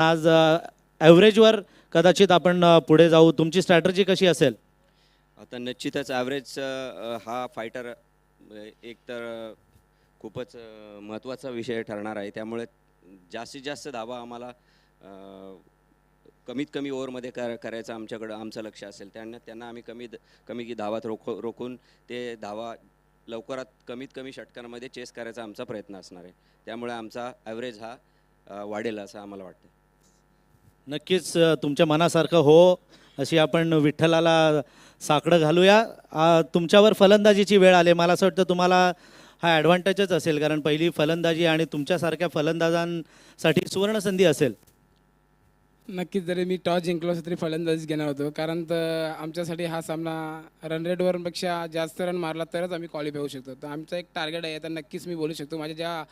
आज ॲव्हरेजवर कदाचित आपण पुढे जाऊ. तुमची स्ट्रॅटर्जी कशी असेल? आता निश्चितच ॲव्हरेज हा फायटर एक तर खूपच महत्त्वाचा विषय ठरणार आहे. त्यामुळे जास्तीत जास्त धावा आम्हाला कमीत कमी ओव्हरमध्ये करायचं आमचं लक्ष असेल. त्यांना आम्ही कमी धावात रोखून ते धावा लवकरात कमीत कमी षटकांमध्ये चेस करायचा आमचा प्रयत्न असणार आहे. त्यामुळे आमचा ॲव्हरेज हा वाढेल असं आम्हाला वाटतं. नक्कीच तुमच्या मनासारखं हो अशी आपण विठ्ठलाला साकडं घालूया. तुमच्यावर फलंदाजीची वेळ आली. मला असं वाटतं तुम्हाला हा ॲडव्हान्टेजच असेल, कारण पहिली फलंदाजी आणि तुमच्यासारख्या फलंदाजांसाठी सुवर्णसंधी असेल. नक्कीच, जरी मी टॉस जिंकलो असं तरी फलंदाजीच घेणार होतो, कारण तर आमच्यासाठी हा सामना रन रेटवरपेक्षा जास्त रन मारला तरच आम्ही क्वालिफाय होऊ शकतो. तर आमचं एक टार्गेट आहे. तर नक्कीच मी बोलू शकतो माझ्या ज्या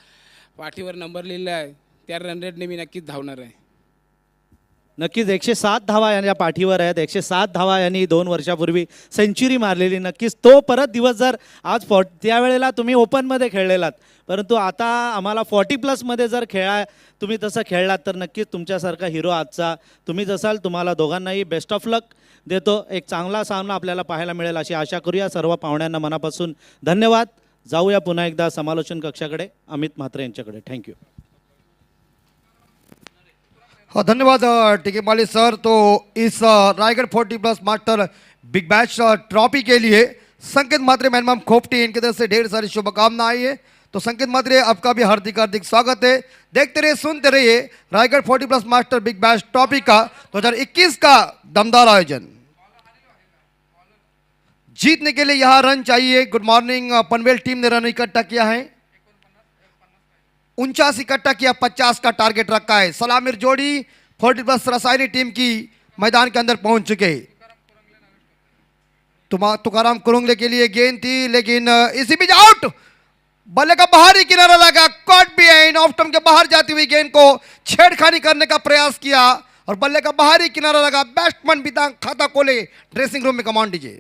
पाठीवर नंबर लिहिला आहे त्या रन रेटने मी नक्कीच धावणार आहे. नक्कीच 107 धावा यांच्या पाठीवर आहेत. 107 धावा यांनी 2 वर्षापूर्वी सेंचुरी मारलेली. नक्कीच तो परत दिवस जर आज त्यावेळेला तुम्ही ओपनमध्ये खेळलेलात, परंतु आता आम्हाला 40+ जर तुम्ही तसं खेळलात तर नक्कीच तुमच्यासारखा हिरो आजचा तुम्हीच असाल. तुम्हाला दोघांनाही बेस्ट ऑफ लक देतो. एक चांगला सामना आपल्याला पाहायला मिळेल अशी आशा करूया. सर्व पाहुण्यांना मनापासून धन्यवाद. जाऊया पुन्हा एकदा समालोचन कक्षाकडे, अमित म्हात्रे यांच्याकडे. थँक्यू. हाँ, धन्यवाद टीके माली सर. तो इस Raigarh 40+ master big bash trophy के लिए संकेत म्हात्रे, मैनमाम खोपटी, इनकी तरफ से ढेर सारी शुभकामनाएं आई है. तो संकेत म्हात्रे, आपका भी हार्दिक हार्दिक स्वागत है. देखते रहिए, सुनते रहिए Raigarh 40+ master big bash trophy का 2021 का दमदार आयोजन. जीतने के लिए यहाँ रन चाहिए. Good morning. पनवेल टीम ने रन इकट्ठा किया है, 49 इकट्ठा किया, 50 का टारगेट रखा है. सलामीर जोड़ी 40+ रसायनी टीम की मैदान के अंदर पहुंच चुके. तुकाराम कुरुंगले के लिए गेंद थी, लेकिन इसी बीच आउट. बल्ले का बाहरी किनारा लगा, कॉट बिहाइंड. ऑफ स्टंप के बाहर जाती हुई गेंद को छेड़खानी करने का प्रयास किया और बल्ले का बाहरी किनारा लगा. बैट्समैन बितांग खाता कोले ड्रेसिंग रूम में कमांड दीजिए.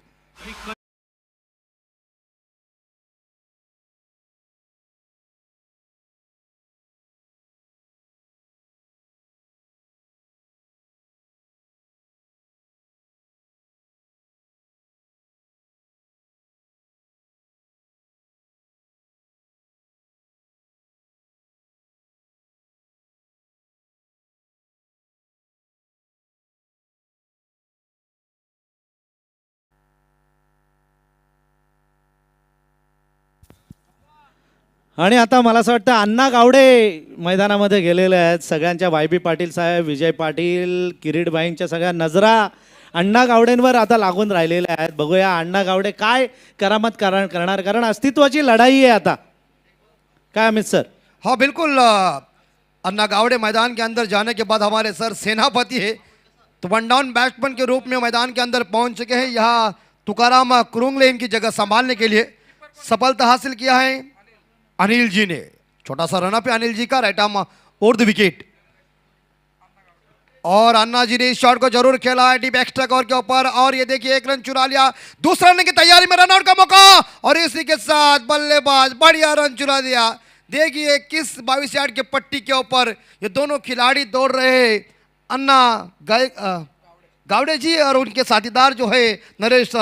आणि आता मला असं वाटतं अण्णा गावडे मैदानामध्ये गेलेले आहेत. सगळ्यांच्या वाय.बी. पाटील साहेब, विजय पाटील, किरीटबाईंच्या सगळ्या नजरा अण्णा गावडेंवर आता लागून राहिलेल्या आहेत. बघूया अण्णा गावडे काय करामत करणार, कारण अस्तित्वाची लढाई आहे आता. काय अमित सर? हाँ बिल्कुल. अन्ना गावड़े मैदान के अंदर जाने के बाद हमारे सर सेनापति है, तो वन डाउन बैट्समैन के रूप में मैदान के अंदर पहुंच चुके हैं. यहाँ तुकाराम कुरुंगले इनकी जगह संभालने के लिए सफलता हासिल किया है अनिल जी ने. छोटा सा रन अप है अनिल जी का, right arm over the wicket. और अन्ना जी ने इस शॉट को जरूर खेला है डीप एक्स्ट्रा कवर के ऊपर. और ये देखिए, एक रन चुरा लिया. दूसरा रन की तैयारी में रनआउट का मौका, और इसी के साथ बल्लेबाज बढ़िया रन चुरा दिया. देखिए किस 22 यार्ड के पट्टी के ऊपर ये दोनों खिलाड़ी दौड़ रहे हैं. अन्ना गावड़े जी और उनके साथीदार जो है नरेश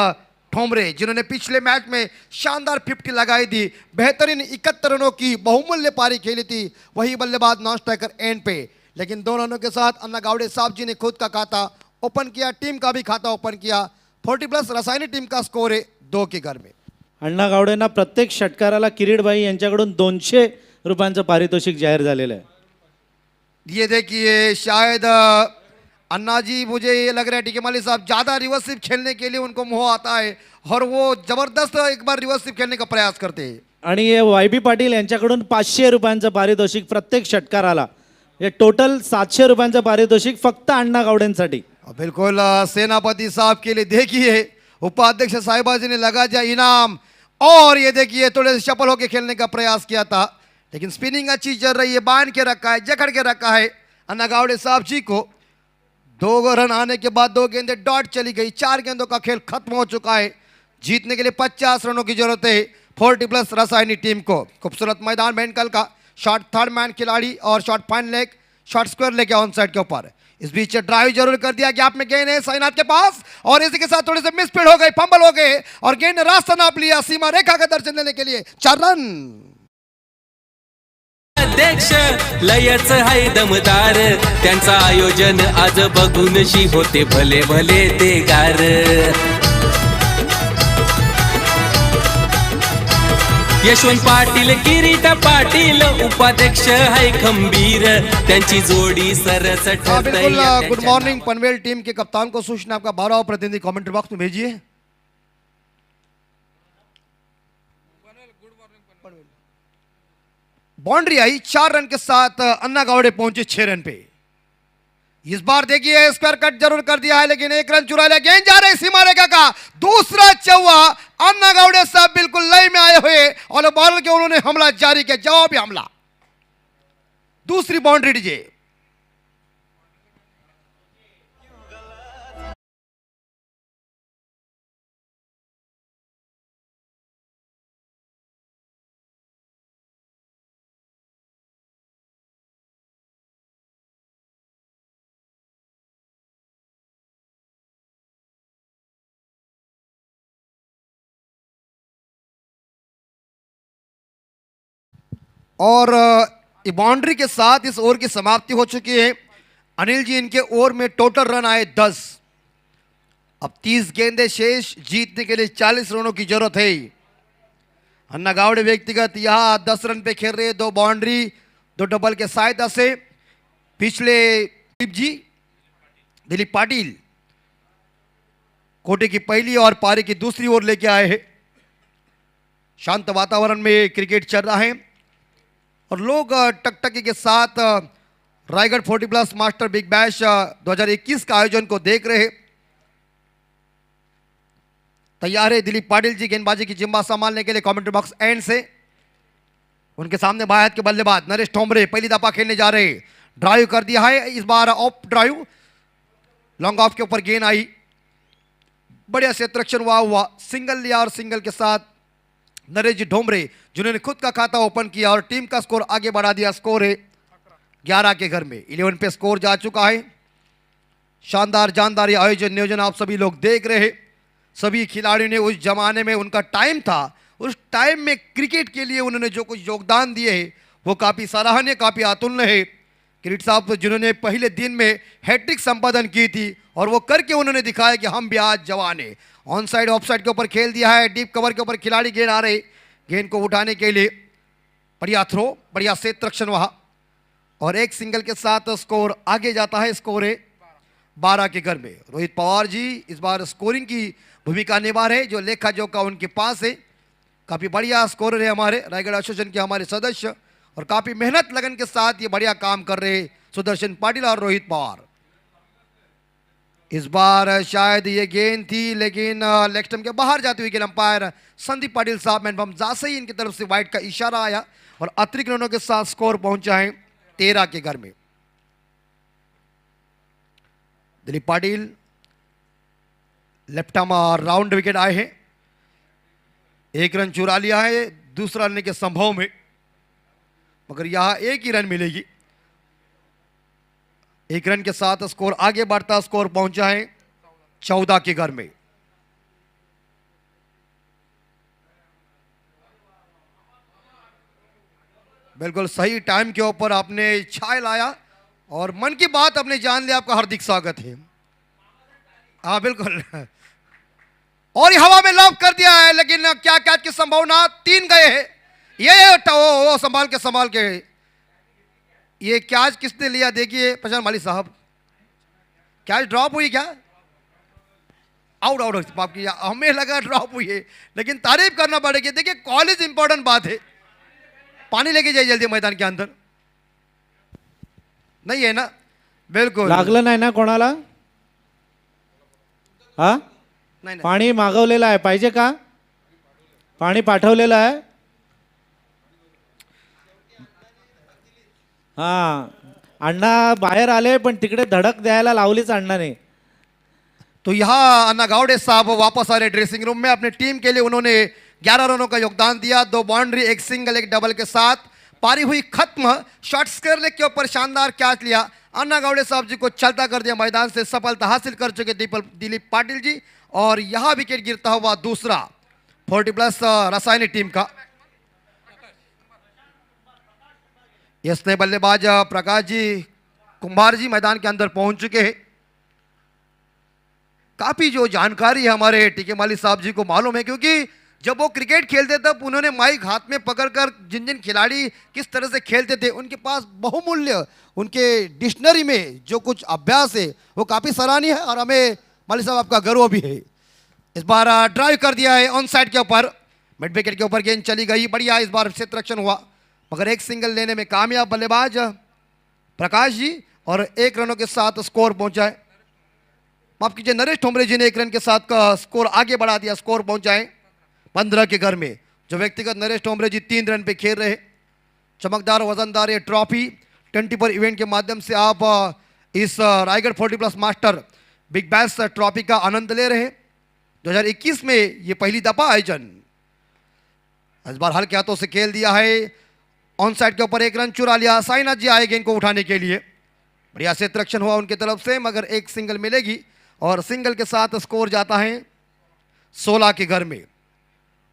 ठोमरे, जिन्होंने पिछले मैच में शानदार 50 लगाई थी, बेहतरीन 71 रनों की बहुमूल्य पारी खेली थी. वही बल्लेबाज नॉन स्ट्राइकर एंड पे, लेकिन 2 रनों के साथ अन्ना गावड़े साहब जी ने खुद का खाता ओपन किया, टीम का भी खाता ओपन किया. 40+ रसायनी टीम का स्कोर है 2 के घर में. अण्णा गावडेंना प्रत्येक षटकाराला किरीटबाई यांच्याकडून 200 रुपयांचं पारितोषिक जाहीर झालेलं आहे. ये देखिए, शायद अन्ना जी, मुझे ये लग रहा है टीके माली साहब, ज़्यादा रिवर्स स्वीप खेलने के लिए उनको मोह आता है और वो जबरदस्त एक बार रिवर्स स्वीप खेलने का प्रयास करते हैं. आणि हे वाय.बी. पाटील यांच्याकडून 500 रुपयांचं पारितोषिक प्रत्येक षटकाराला. हे टोटल 700 रुपयांचं पारितोषिक फक्त अण्णा गावडेंसाठी. बिल्कुल सेनापति साहब के लिए देखिए, उपाध्यक्ष साहिबा जी ने लगा दिया इनाम. और ये देखिए, थोड़े से सफल होकर खेलने का प्रयास किया था, लेकिन स्पिनिंग अच्छी चल रही है. बांध के रखा है, जकड़ के रखा है अन्ना गावड़े साहब जी को. 2 रन आने के बाद 2 गेंदें डॉट चली गई. 4 गेंदों का खेल खत्म हो चुका है. जीतने के लिए 50 रनों की जरूरत है 40+ रसायनी टीम को. खूबसूरत मैदान में कल का शॉट थर्ड मैन खिलाड़ी और shot fine leg short square लेके ऑन साइड के ऊपर। इस बीच ड्राइव जरूर कर दिया, गैप में गेंद है साईनाथ के पास और इसी के साथ थोड़े से मिसफील्ड हो गई, फंबल हो गए और गेंद ने रास्ता नाप लिया सीमा रेखा का दर्शन लेने के लिए। 4 रन। अध्यक्ष लयच हाय दमदार, त्यांचं आयोजन आज बघूनशी होते भले भले ते गार। यशवंत पाटील, किरीट पाटील, उपाध्यक्ष हाय खंबीर, त्यांची जोडी सरस बिल्कुल। ठरते। गुड मॉर्निंग पनवेल टीम के कप्तान को सूचना आपका 12वां प्रतिनिधि कमेंट्री बॉक्स में भेजिए। बाउंड्री आई 4 रन के साथ अन्ना गावड़े पहुंचे 6 रन पे। इस बार देखिए स्क्वायर कट जरूर कर दिया है लेकिन 1 रन चुरा लिया। गेंद जा रही सीमा रेखा का दूसरा चौवा। अन्ना गावड़े साहब बिल्कुल लय में आए हुए और बॉलर के उन्होंने हमला जारी किया, जवाबी हमला। दूसरी बाउंड्री डीजे। और ये बाउंड्री के साथ इस ओवर की समाप्ति हो चुकी है। अनिल जी, इनके ओवर में टोटल रन आए 10। अब 30 गेंदें शेष, जीतने के लिए 40 रनों की जरूरत है। अन्ना गावड़े व्यक्तिगत यहां 10 रन पे खेल रहे, 2 बाउंड्री 2 डबल के सहायता से। पिछले दिलीप पाटिल कोटे की पहली और पारी की दूसरी ओर लेके आए हैं। शांत वातावरण में क्रिकेट चल रहा है और लोग टकटकी के साथ रायगढ़ 40+ मास्टर बिग बैश 2021 का आयोजन को देख रहे। तैयार है दिलीप पाटिल जी गेंदबाजी की जिम्मा संभालने के लिए कमेंट्री बॉक्स एंड से। उनके सामने बायत के बल्लेबाज नरेश ठोंबरे पहली दफा खेलने जा रहे। ड्राइव कर दिया है, इस बार ऑफ ड्राइव, लॉन्ग ऑफ के ऊपर गेंद आई, बढ़िया से ट्रैक्शन हुआ, सिंगल लिया और सिंगल के साथ नरेश जी ढोमरे जिन्होंने खुद का खाता ओपन किया और टीम का स्कोर आगे बढ़ा दिया। स्कोर है 11 के घर में, 11 पे स्कोर जा चुका है। शानदार जानदार ये आयोजन नियोजन आप सभी लोग देख रहे। सभी खिलाड़ियों ने उस जमाने में उनका टाइम था, उस टाइम में क्रिकेट के लिए उन्होंने जो कुछ योगदान दिए है वो काफ़ी सराहनीय, काफ़ी अतुलनीय है। किरीट साहब जिन्होंने पहले दिन में हैट्रिक संपादन की थी और वो करके उन्होंने दिखाया कि हम भी आज जवान हैं। ऑन साइड ऑफ साइड के ऊपर खेल दिया है, डीप कवर के ऊपर खिलाड़ी गेंद आ रहे, गेंद को उठाने के लिए बढ़िया थ्रो, बढ़िया सेट रक्षण वहां और एक सिंगल के साथ स्कोर आगे जाता है। स्कोर है 12 के घर में। रोहित पवार जी इस बार स्कोरिंग की भूमिका निभा रहे, जो लेखा जोखा उनके पास है। काफ़ी बढ़िया स्कोरर है हमारे रायगढ़ एसोसिएशन के हमारे सदस्य और काफ़ी मेहनत लगन के साथ ये बढ़िया काम कर रहे सुदर्शन पाटिल और रोहित पवार। इस बार शायद ये गेंद थी लेकिन लेग स्टंप के बाहर जाती हुई गेंद अंपायर संदीप पाटिल साहब मैन जासे ही इनकी तरफ से वाइड का इशारा आया और अतिरिक्त रनों के साथ स्कोर पहुंचा है 13 के घर में। Dilip Patil left arm round wicket आए हैं, 1 रन चुरा लिया है दूसरा लेने के संभव में, मगर यहां 1 ही रन मिलेगी। 1 रन के साथ स्कोर आगे बढ़ता, स्कोर पहुंचा है 14 के घर में। बिल्कुल सही टाइम के ऊपर आपने छाय लाया और मन की बात आपने जान लिया। आपका हार्दिक स्वागत है। हाँ बिल्कुल, और ये हवा में लॉक कर दिया है लेकिन क्या कैच की संभावना, 3 गए हैं। ये वो संभाल के ये कैच किसने लिया देखिए प्रशांत माली साहब, कैच ड्रॉप हुई क्या? आउट आपकी, हमें लगा ड्रॉप हुई है लेकिन तारीफ करना पड़ेगी। देखिए कॉलेज इंपॉर्टेंट बात है, पानी लेके जाइए जल्दी मैदान के अंदर, नहीं है ना? बिल्कुल लागलं नाही ना कोणाला? हा, नाही पाणी मागवलेलं आहे, पाहिजे का? पाणी पाठवलेलं आहे. हा, अण्णा बाहेर आले पण तिकडे धडक द्यायला लावलीच अण्णाने. तो यहाँ अन्ना गावड़े साहब वापस आ रहे ड्रेसिंग रूम में। अपने टीम के लिए उन्होंने 11 रनों का योगदान दिया, 2 बाउंड्री 1 सिंगल 1 डबल के साथ पारी हुई खत्म। शॉट स्क्वायर लेग के ऊपर शानदार कैच लिया, अन्ना गावड़े साहब जी को चलता कर दिया, मैदान से सफलता हासिल कर चुके दिलीप पाटिल जी। और यहां विकेट गिरता हुआ दूसरा 40+ रासायनिक टीम का। इसने बल्लेबाज प्रकाश जी कुंभार जी मैदान के अंदर पहुंच चुके हैं। काफी जो जानकारी है हमारे टीके माली साहब जी को मालूम है, क्योंकि जब वो क्रिकेट खेलते तब उन्होंने माइक हाथ में पकड़कर जिन जिन खिलाड़ी किस तरह से खेलते थे उनके पास बहुमूल्य उनके डिक्शनरी में जो कुछ अभ्यास है वो काफी सराहनीय है और हमें माली साहब आपका गर्व भी है। इस बार ड्राइव कर दिया है ऑन साइड के ऊपर, मिड विकेट के ऊपर गेंद चली गई, बढ़िया इस बार क्षेत्ररक्षण हुआ मगर एक सिंगल लेने में कामयाब बल्लेबाज प्रकाश जी और 1 रनों के साथ स्कोर पहुंचाए। माफ कीजिए, नरेश ठोंबरे जी ने 1 रन के साथ का स्कोर आगे बढ़ा दिया, स्कोर पहुंचाए 15 के घर में। जो व्यक्तिगत नरेश ठोंबरे जी 3 रन पे खेल रहे। चमकदार वजनदार ये ट्रॉफी 20 पर इवेंट के माध्यम से आप इस Raigarh 40+ master big bash trophy का आनंद ले रहे हैं। 2021 में ये पहली दफा आयोजन। इस बार हल्के हाथों से खेल दिया है, ऑन साइड के ऊपर 1 रन चुरा लिया। साईनाथ जी आए गेंद को उठाने के लिए, बढ़िया क्षेत्ररक्षण हुआ उनकी तरफ से मगर एक सिंगल मिलेगी और सिंगल के साथ स्कोर जाता है 16 के घर में।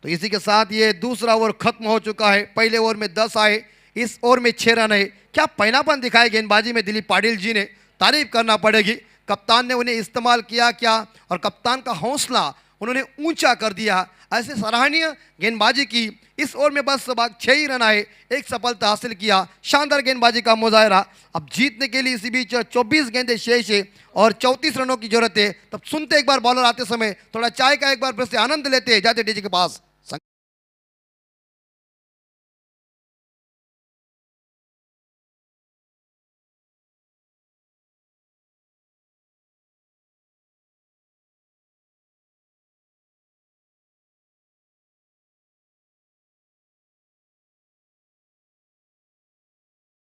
तो इसी के साथ ये दूसरा ओवर खत्म हो चुका है। पहले ओवर में 10 आए, इस ओवर में 6 रन है। क्या पैनापन दिखाए गेंदबाजी में दिलीप पाटिल जी ने, तारीफ करना पड़ेगी। कप्तान ने उन्हें इस्तेमाल किया क्या और कप्तान का हौसला उन्होंने ऊंचा कर दिया। ऐसे सराहनीय गेंदबाजी की। इस ओवर में बस 6 ही रन आए, एक सफलता हासिल किया। शानदार गेंदबाजी का मुजाहरा। अब जीतने के लिए इसी बीच 24 गेंदें शेष है और 34 रनों की जरूरत है। तब सुनते एक बार बॉलर आते समय थोड़ा चाय का एक बार फिर से आनंद लेते जाते डीजे के पास।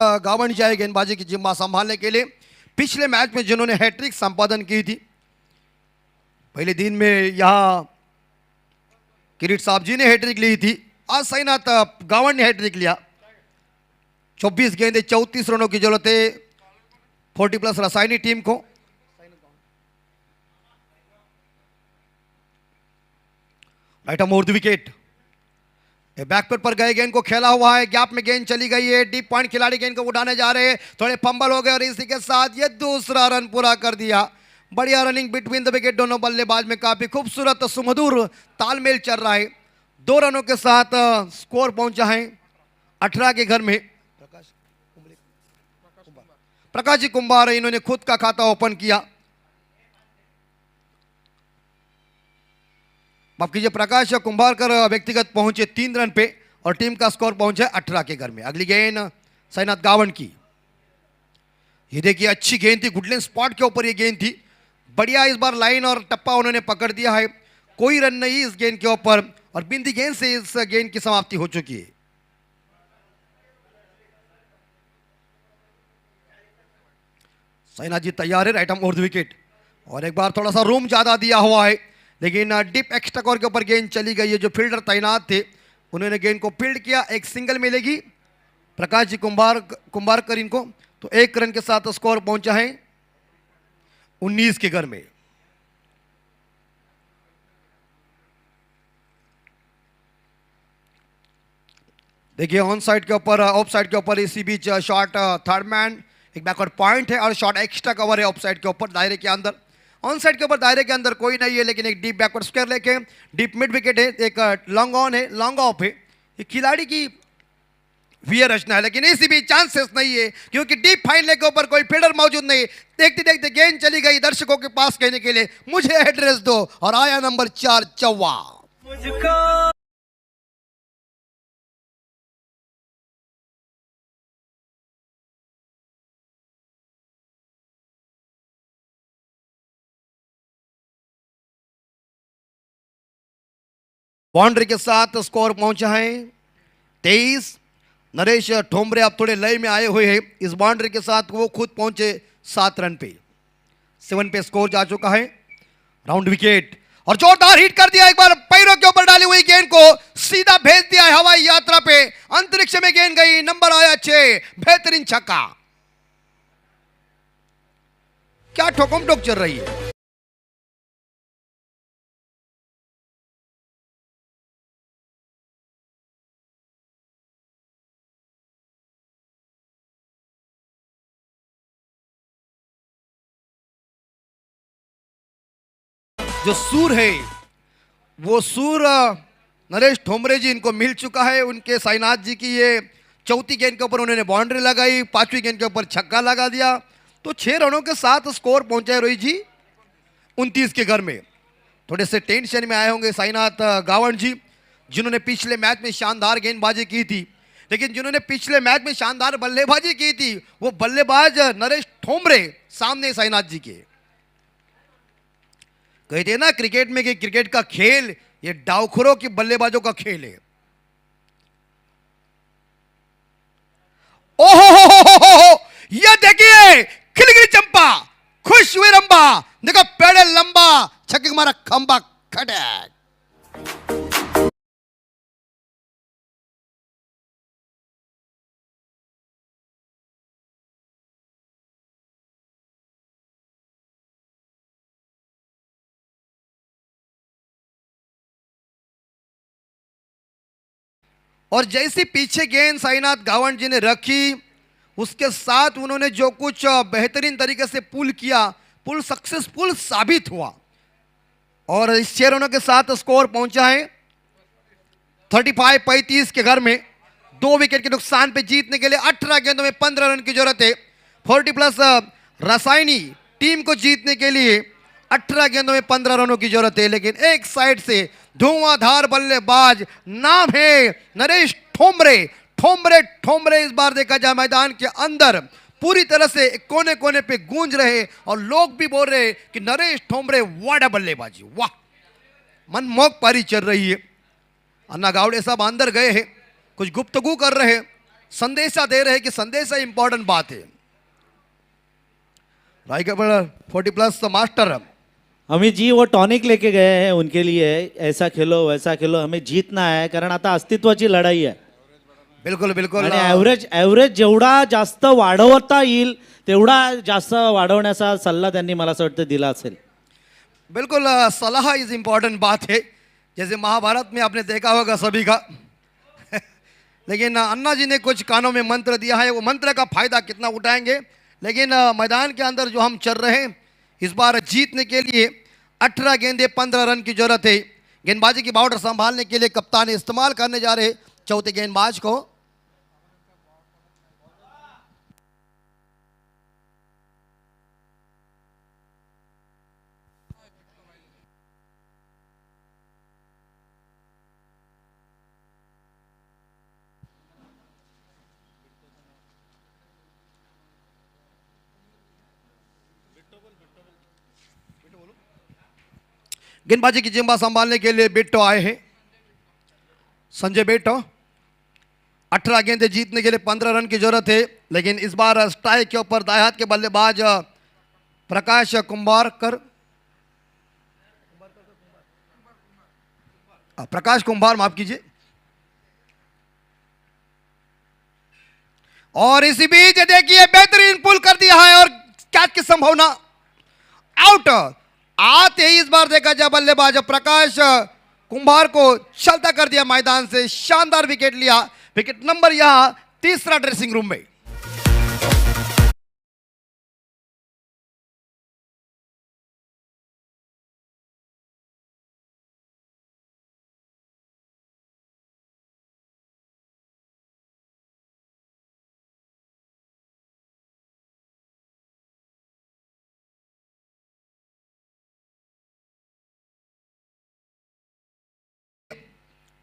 गावंड जाए गेंदबाजी की जिम्मा संभालने के लिए। पिछले मैच में जिन्होंने हैट्रिक संपादन की थी, पहले दिन में यहां किरीट साहब जी ने हैट्रिक ली थी, आज साईनाथ गावंड ने हैट्रिक लिया। 24 गेंदें 34 रनों की जरूरत है 40+ रासायनिक टीम को। राइट मोर द विकेट, बैकपेट पर गए, गेंद को खेला हुआ है, गैप में गेंद चली गई है। डीप पॉइंट खिलाड़ी गेंद को उड़ाने जा रहे हैं, थोड़े फंबल हो गए और इसी के साथ ये दूसरा रन पूरा कर दिया। बढ़िया रनिंग बिटवीन द विकेट, दोनों बल्लेबाज में काफी खूबसूरत सुमधुर तालमेल चल रहा है। 2 रनों के साथ स्कोर पहुंचा है 18 के घर में। प्रकाश जी कुंभार इन्होंने खुद का खाता ओपन किया। माफ कीजिए, प्रकाश कुंभारकर व्यक्तिगत पहुंचे 3 रन पे और टीम का स्कोर पहुंचा 18 के घर में। अगली गेंद साईनाथ गावंड की। ये देखिए अच्छी गेंद थी, गुडलैंड स्पॉट के ऊपर ये गेंद थी। बढ़िया इस बार लाइन और टप्पा उन्होंने पकड़ दिया है। कोई रन नहीं इस गेंद के ऊपर और बिंदी गेंद से इस गेंद की समाप्ति हो चुकी है। साईनाथ जी तैयार है, right arm over the wicket और एक बार थोड़ा सा रूम ज्यादा दिया हुआ है लेकिन डीप एक्स्ट्रा कवर के ऊपर गेंद चली गई है। जो फील्डर तैनात थे उन्होंने गेंद को फील्ड किया, एक सिंगल मिलेगी प्रकाश जी कुंभारकर इनको। तो 1 रन के साथ स्कोर पहुंचा है 19 के घर में। देखिए ऑन साइड के ऊपर ऑफ साइड के ऊपर इसी बीच शॉट थर्ड मैन, एक बैकवर्ड पॉइंट है और शॉट एक्स्ट्रा कवर है ऑफ साइड के ऊपर दायरे के अंदर। ऑन साइड के ऊपर दायरे के अंदर कोई नहीं है लेकिन एक डीप बैकवर्ड स्क्वायर लेके डीप मिड विकेट है, एक लॉन्ग ऑन है, लॉन्ग ऑफ है। ये खिलाड़ी की वीर रचना है लेकिन इसी भी चांसेस नहीं है क्योंकि डीप फाइन लेग के ऊपर कोई फील्डर मौजूद नहीं। देखते देखते गेंद चली गई दर्शकों के पास कहने के लिए मुझे एड्रेस दो और आया नंबर 4 चौवा। बाउंड्री के साथ स्कोर पहुंचा है 23। नरेश ठोंबरे अब थोड़े लय में आए हुए हैं। इस बाउंड्री के साथ वो खुद पहुंचे 7 रन पे, 7 पे स्कोर जा चुका है। राउंड विकेट और जोरदार हिट कर दिया एक बार पैरों के ऊपर डाली हुई गेंद को सीधा भेज दिया है हवाई यात्रा पे, अंतरिक्ष में गेंद गई, नंबर आया 6, बेहतरीन छक्का। क्या ठोकम ठोक चल रही है। जो सूर है वो सूर नरेश ठोमरे जी इनको मिल चुका है। उनके साईनाथ जी की ये चौथी गेंद के ऊपर उन्होंने बाउंड्री लगाई, पांचवी गेंद के ऊपर छक्का लगा दिया, तो 6 रनों के साथ स्कोर पहुंचे रोहित जी 29 के घर में। थोड़े से टेंशन में आए होंगे साईनाथ गावण जी, जिन्होंने पिछले मैच में शानदार गेंदबाजी की थी, लेकिन जिन्होंने पिछले मैच में शानदार बल्लेबाजी की थी वो बल्लेबाज नरेश ठोमरे सामने साईनाथ जी के। कहते हैं ना क्रिकेट में कि क्रिकेट का खेल ये डावखोरों की बल्लेबाजों का खेल है। ओहो ये देखिए खिलगिरी चंपा, खुश हुए रंबा, देखो पेड़े लंबा, छक्के को मारा खंबा खटक। और जैसी पीछे गेंद साईनाथ गावण जी ने रखी, उसके साथ उन्होंने जो कुछ बेहतरीन तरीके से पुल किया, पुल सक्सेसफुल साबित हुआ और इस 6 रनों के साथ स्कोर पहुंचा है 35-35 के घर में। 2 विकेट के नुकसान पे जीतने के लिए 18 गेंदों में 15 रन की जरूरत है। 40+ रसायनी टीम को जीतने के लिए 18 गेंदों में 15 रनों की जरूरत है, लेकिन एक साइड से धुआंधार बल्लेबाज नाम है नरेश ठोमरे। ठोमरे इस बार देखा जाए मैदान के अंदर पूरी तरह से कोने कोने पे गूंज रहे और लोग भी बोल रहे कि नरेश ठोमरे वाड़ा बल्लेबाजी, वाह, मनमोहक पारी चल रही है। अन्ना गावड़े साहब अंदर गए हैं, कुछ गुफ्तगू कर रहे हैं, संदेशा दे रहे हैं कि संदेशा इंपॉर्टेंट बात है। रायगढ़ 40+ मास्टर अमित जी वो टॉनिक लेके गए हैं उनके लिए, ऐसा खेलो वैसा खेलो, हमें जीतना आहे, कारण आता अस्तित्वाची लढाई आहे। बिल्कुल बिल्कुल आणि ॲव्हरेज जेवढा जास्त वाढवता येईल तेवढा जास्त वाढवण्याचा सल्ला त्यांनी मला असं वाटतं दिला असेल। बिल्कुल सलाह इज इंपॉर्टेंट बात है, जैसे महाभारत में आपने देखा होगा सभी का लेकिन अन्ना जी ने कुछ कानों में मंत्र दिया है, वो मंत्र का फायदा कितना उठाएंगे, लेकिन मैदान के अंदर जो हम चल रहे हैं इस बार जीतने के लिए 18 गेंदे 15 रन की जरूरत है। गेंदबाजी की बाउंड्री संभालने के लिए कप्तान इस्तेमाल करने जा रहे चौथे गेंदबाज को। गेंदबाजी की जिम्मा संभालने के लिए बिट्टो आए हैं, संजय बिट्टो। 18 गेंदे जीतने के लिए 15 रन की जरूरत है, लेकिन इस बार स्ट्राइक के ऊपर दाएं हाथ के बल्लेबाज प्रकाश कुंभारकर, प्रकाश कुंभार माफ कीजिए। और इसी बीच देखिए बेहतरीन पुल कर दिया है और कैच की संभावना, आउट आते ही इस बार देखा जाए बल्लेबाज प्रकाश कुंभार को चलता कर दिया मैदान से, शानदार विकेट लिया। विकेट नंबर यहां 3 ड्रेसिंग रूम में।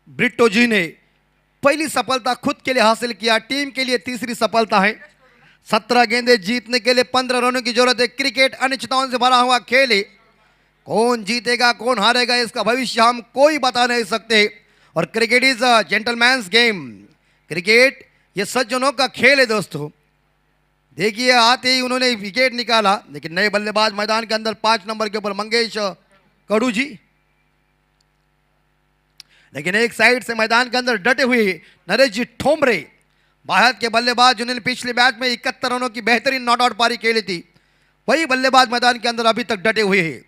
ब्रिटो जी ने पहली सफलता खुद के लिए हासिल किया, टीम के लिए तीसरी सफलता है। 17 गेंदे जीतने के लिए 15 रनों की जरूरत है। क्रिकेट अनिश्चितताओं से भरा हुआ खेल है, कौन जीतेगा कौन हारेगा इसका भविष्य हम कोई बता नहीं सकते। और cricket is a gentleman's game, cricket ये सज्जनों का खेल है दोस्तों। देखिए आते ही उन्होंने विकेट निकाला, लेकिन नए बल्लेबाज मैदान के अंदर 5 नंबर के ऊपर मंगेश कडू जी। लेकिन एक साइड से मैदान के अंदर डटे हुए नरेश जी ठोमरे, भारत के बल्लेबाज जिन्होंने पिछले मैच में 71 रनों की बेहतरीन नॉट आउट पारी खेली थी, वही बल्लेबाज मैदान के अंदर अभी तक डटे हुए हैं।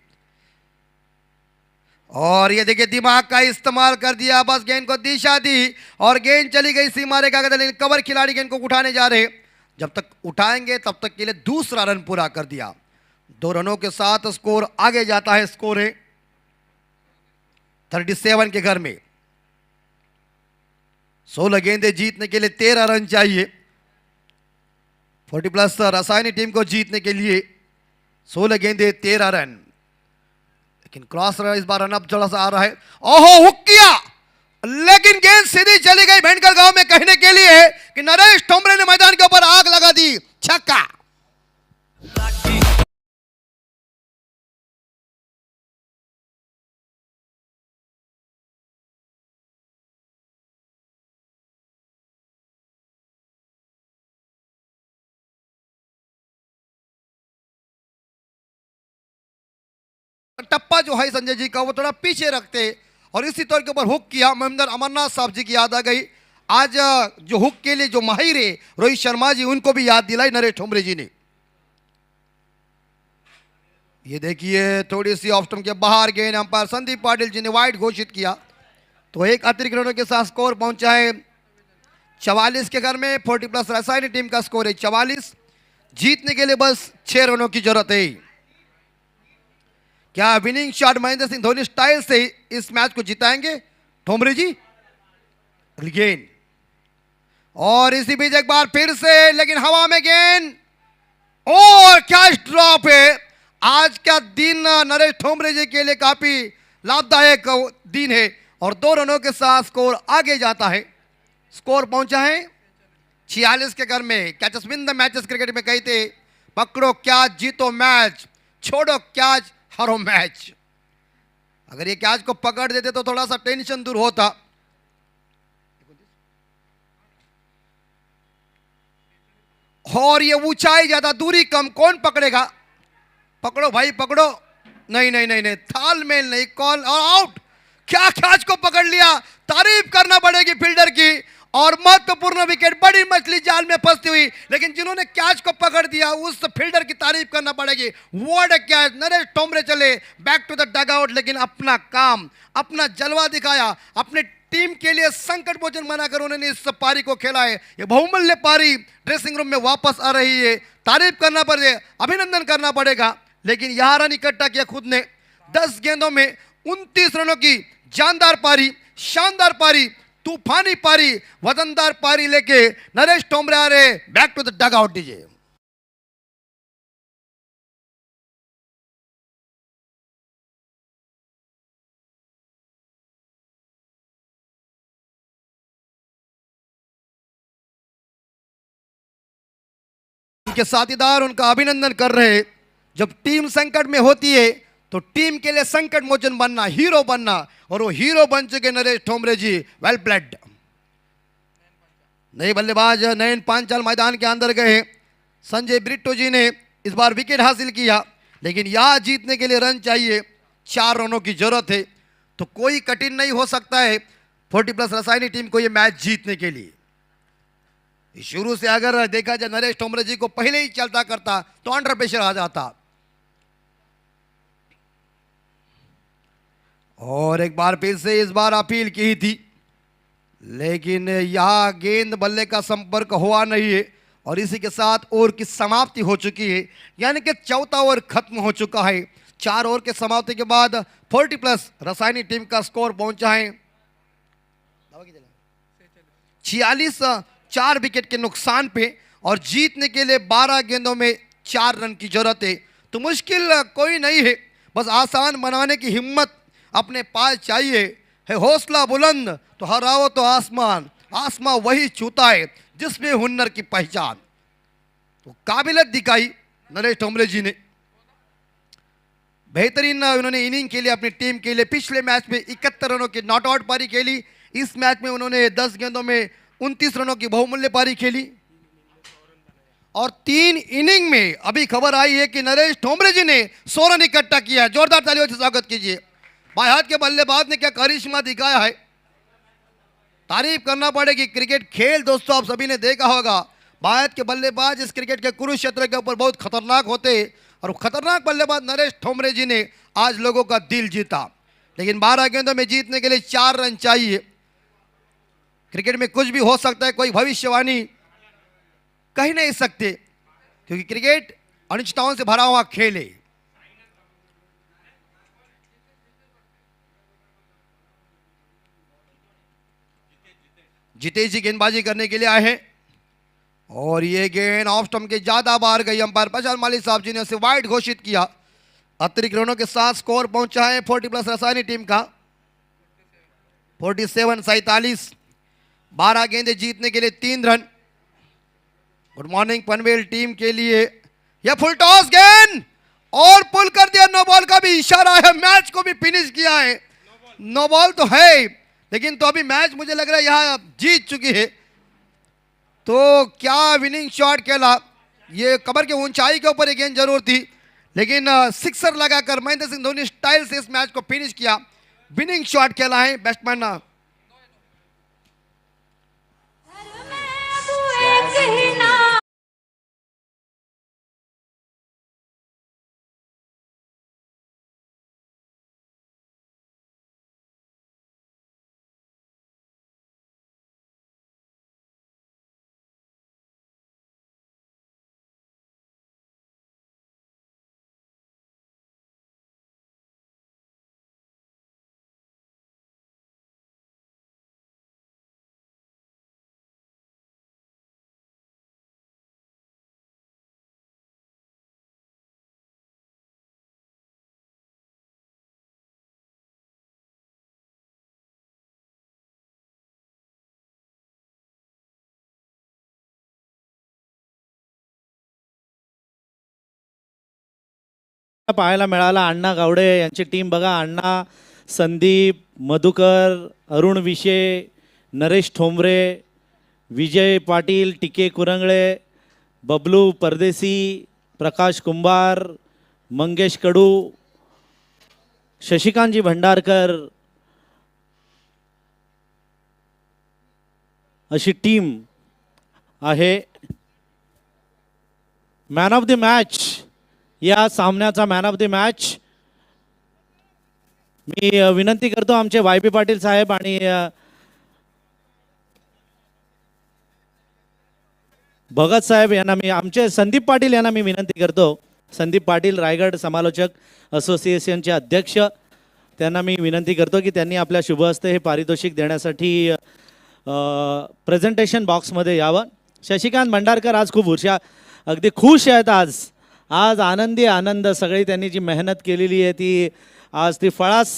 और ये देखिए दिमाग का इस्तेमाल कर दिया, बस गेंद को दिशा दी और गेंद चली गई सीमा रेखा के अंदर, लेकिन कवर खिलाड़ी गेंद को उठाने जा रहे, जब तक उठाएंगे तब तक के लिए दूसरा रन पूरा कर दिया। 2 रनों के साथ स्कोर आगे जाता है। स्कोर है 37 के घर में। 16 गेंदें जीतने के लिए 13 रन चाहिए। 40+ रसायनी टीम को जीतने के लिए 16 गेंदें 13 रन। लेकिन क्रॉस रन इस बार रनअप थोड़ा सा आ रहा है। ओहो, हुक किया, लेकिन गेंद सीधी चली गई भेंडकल गांव में, कहने के लिए कि नरेश ठोमरे ने मैदान के ऊपर आग लगा दी। छक्का। टप्पा जो है संजय जी का वो थोड़ा पीछे रखते और इसी तौर के ऊपर हुक किया। मोहम्मद अमरनाथ साहब जी की याद आ गई। आज जो हुक के लिए जो माहिर है रोहित शर्मा जी, उनको भी याद दिलाई नरेश ठोमरे जी ने। ये देखिए थोड़ी सी ऑफ स्टंप के बाहर गेंद, अंपायर संदीप पाटिल जी ने वाइड घोषित किया, तो एक अतिरिक्त रनों के साथ स्कोर पहुंचा है 44 के घर में। 40+ रसायनी टीम का स्कोर है 44। जीतने के लिए बस 6 रनों की जरूरत है। क्या winning shot Mahendra Singh Dhoni style से इस मैच को जिताएंगे ठोमरे जी? गेंद और इसी बीच एक बार फिर से, लेकिन हवा में गेंद और कैच ड्रॉप है। आज का दिन नरेश ठोमरे जी के लिए काफी लाभदायक दिन है और 2 रनों के साथ स्कोर आगे जाता है। स्कोर पहुंचा है 46 के घर में। Catches win the matches cricket में कहते, पकड़ो कैच जीतो मैच, छोड़ो कैच हारो मैच। अगर ये कैच को पकड़ देते तो थोड़ा सा टेंशन दूर होता। और ये ऊंचाई ज्यादा दूरी कम, कौन पकड़ेगा? पकड़ो भाई पकड़ो। नहीं नहीं नहीं नहीं, तालमेल नहीं, कॉल और आउट। क्या कैच को पकड़ लिया, तारीफ करना पड़ेगी फील्डर की। और महत्वपूर्ण विकेट, बड़ी मछली जाल में फंसती हुई, लेकिन जिन्होंने कैच को पकड़ दिया उस फील्डर की तारीफ करना पड़ेगी। What a catch. Naresh Thomre चले back to the dugout, लेकिन अपना काम, अपना जलवा दिखाया, अपने टीम के लिए संकट भोजन बनाकर उन्होंने इस पारी को खेला है। ये बहुमूल्य पारी ड्रेसिंग रूम में वापस आ रही है, तारीफ करना पड़ेगा, अभिनंदन करना पड़ेगा। लेकिन यहां रन इकट्ठा किया खुद ने। 10 गेंदों में 29 रनों की जानदार पारी, शानदार पारी, तूफानी पारी, वजनदार पारी लेके नरेश ठोमरे आ रहे back to the dugout. दीजिए उनके साथीदार उनका अभिनंदन कर रहे हैं। जब टीम संकट में होती है तो टीम के लिए संकट मोचन बनना, हीरो बनना, और वो हीरो बन चुके नरेश ठोमरे जी। Well played. नए बल्लेबाज नयन पांचाल मैदान के अंदर गए। संजय ब्रिट्टो जी ने इस बार विकेट हासिल किया, लेकिन यहां जीतने के लिए रन चाहिए। 4 रनों की जरूरत है, तो कोई कठिन नहीं हो सकता है 40+ रसायनी टीम को यह मैच जीतने के लिए। शुरू से अगर देखा जाए नरेश ठोमरे जी को पहले ही चलता करता तो अंडर प्रेशर आ जाता। और एक बार फिर से इस बार अपील की थी, लेकिन यहां गेंद बल्ले का संपर्क हुआ नहीं है और इसी के साथ ओवर की समाप्ति हो चुकी है, यानी कि चौथा ओवर खत्म हो चुका है। 4 ओवर के समाप्ति के बाद 40+ रसायनी टीम का स्कोर पहुंचा है 46, 4 विकेट के नुकसान पे, और जीतने के लिए 12 गेंदों में 4 रन की जरूरत है। तो मुश्किल कोई नहीं है, बस आसान बनाने की हिम्मत अपने पास चाहिए। है हौसला बुलंद तो हराओ तो आसमान, आसमान वही छूता है जिसमें हुनर की पहचान। तो काबिलियत दिखाई नरेश ठोमरे जी ने। बेहतरीन उन्होंने इनिंग के लिए अपनी टीम के लिए पिछले मैच में 71 रनों की नॉट आउट पारी खेली। इस मैच में उन्होंने 10 गेंदों में 29 रनों की बहुमूल्य पारी खेली। और 3 इनिंग में अभी खबर आई है कि नरेश ठोमरे जी ने 100 रन इकट्ठा किया है। जोरदार तालियों से स्वागत कीजिए। बाएं हाथ के बल्लेबाज ने क्या करिश्मा दिखाया है। तारीफ करना पड़ेगी। क्रिकेट खेल दोस्तों आप सभी ने देखा होगा, भारत के बल्लेबाज इस क्रिकेट के कुरुक्षेत्र के ऊपर बहुत खतरनाक होते, और खतरनाक बल्लेबाज नरेश ठोमरे जी ने आज लोगों का दिल जीता। लेकिन 12 गेंदों में जीतने के लिए 4 रन चाहिए। क्रिकेट में कुछ भी हो सकता है, कोई भविष्यवाणी कह नहीं सकते, क्योंकि क्रिकेट अनिश्चितताओं से भरा हुआ खेल है। जितेश जी गेंदबाजी करने के लिए आए हैं, और ये गेंद ऑफ स्टंप के ज्यादा बाहर गई। अंपायर प्रशांत मालिक साहब जी ने उसे वाइड घोषित किया। अतिरिक्त रनों के साथ स्कोर पहुंचा है 40+ रसायनी टीम का 47-47। 12 गेंदे जीतने के लिए 3 run. Good morning Panvel team के लिए यह फुल टॉस गेंद, और पुल कर दिया। नो बॉल का भी इशारा है, मैच को भी फिनिश किया है। नो बॉल तो है, लेकिन तो अभी मैच मुझे लग रहा है यहां जीत चुकी है। तो क्या विनिंग शॉट खेला, ये कमर के ऊंचाई के ऊपर ये गेंद जरूर थी, लेकिन सिक्सर लगाकर महेंद्र सिंह धोनी स्टाइल से इस मैच को फिनिश किया। विनिंग शॉट खेला है बैट्समैन। पाहायला मिळाला अण्णा गावडे यांची टीम बघा. अण्णा, संदीप, मधुकर, अरुण विशे, नरेश ठोंबरे, विजय पाटील, टिके कुरंगळे, बबलू परदेसी, प्रकाश कुंभार, मंगेश कडू, शशिकांतजी भंडारकर अशी टीम आहे. मॅन ऑफ द मॅच, या सामन्याचा मॅन ऑफ द मॅच मी विनंती करतो आमचे YP पाटील साहेब आणि भगत साहेब यांना, मी आमचे संदीप पाटील यांना मी विनंती करतो. संदीप पाटील रायगड समालोचक असोसिएशनचे अध्यक्ष, त्यांना मी विनंती करतो की त्यांनी आपल्या शुभ हस्ते हे पारितोषिक देण्यासाठी प्रेझेंटेशन बॉक्समध्ये यावं. शशिकांत भंडारकर आज खूप अगदी खुश आहेत. आज आनंदी आनंद, सगळी त्यांनी जी मेहनत केलेली आहे ती आज ती फळास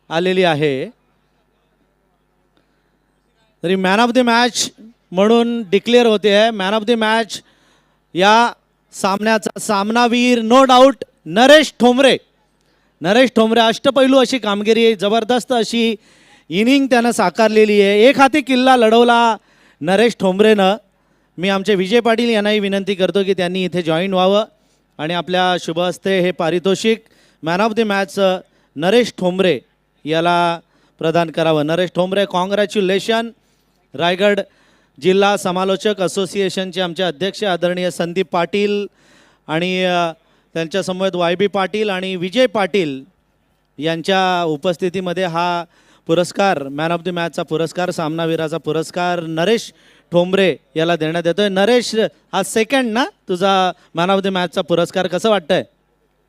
आलेली आहे. तरी मॅन ऑफ द मॅच म्हणून डिक्लेअर होते आहे. मॅन ऑफ द मॅच या सामन्याचा सामनावीर नो डाऊट नरेश ठोंबरे. नरेश ठोंबरे अष्टपैलू अशी कामगिरी, जबरदस्त अशी इनिंग त्यानं साकारलेली आहे. एक हाती किल्ला लढवला नरेश ठोंबरेनं. मी आमचे विजय पाटील यांनाही विनंती करतो की त्यांनी इथे जॉईन व्हावं आणि आपल्या शुभ हस्ते हे पारितोषिक man of the match Naresh Thombre याला प्रदान करावं. नरेश ठोंबरे, कॉंग्रॅच्युलेशन. रायगड जिल्हा समालोचक असोसिएशनचे आमचे अध्यक्ष आदरणीय संदीप पाटील आणि त्यांच्यासमवेत YB पाटील आणि विजय पाटील यांच्या उपस्थितीमध्ये हा पुरस्कार, मॅन ऑफ द मॅचचा पुरस्कार, सामनावीराचा पुरस्कार नरेश ठोंबरे याला देण्यात येतोय. नरेश, हा सेकंड ना तुझा मॅन ऑफ द मॅचचा पुरस्कार, कसं वाटतंय?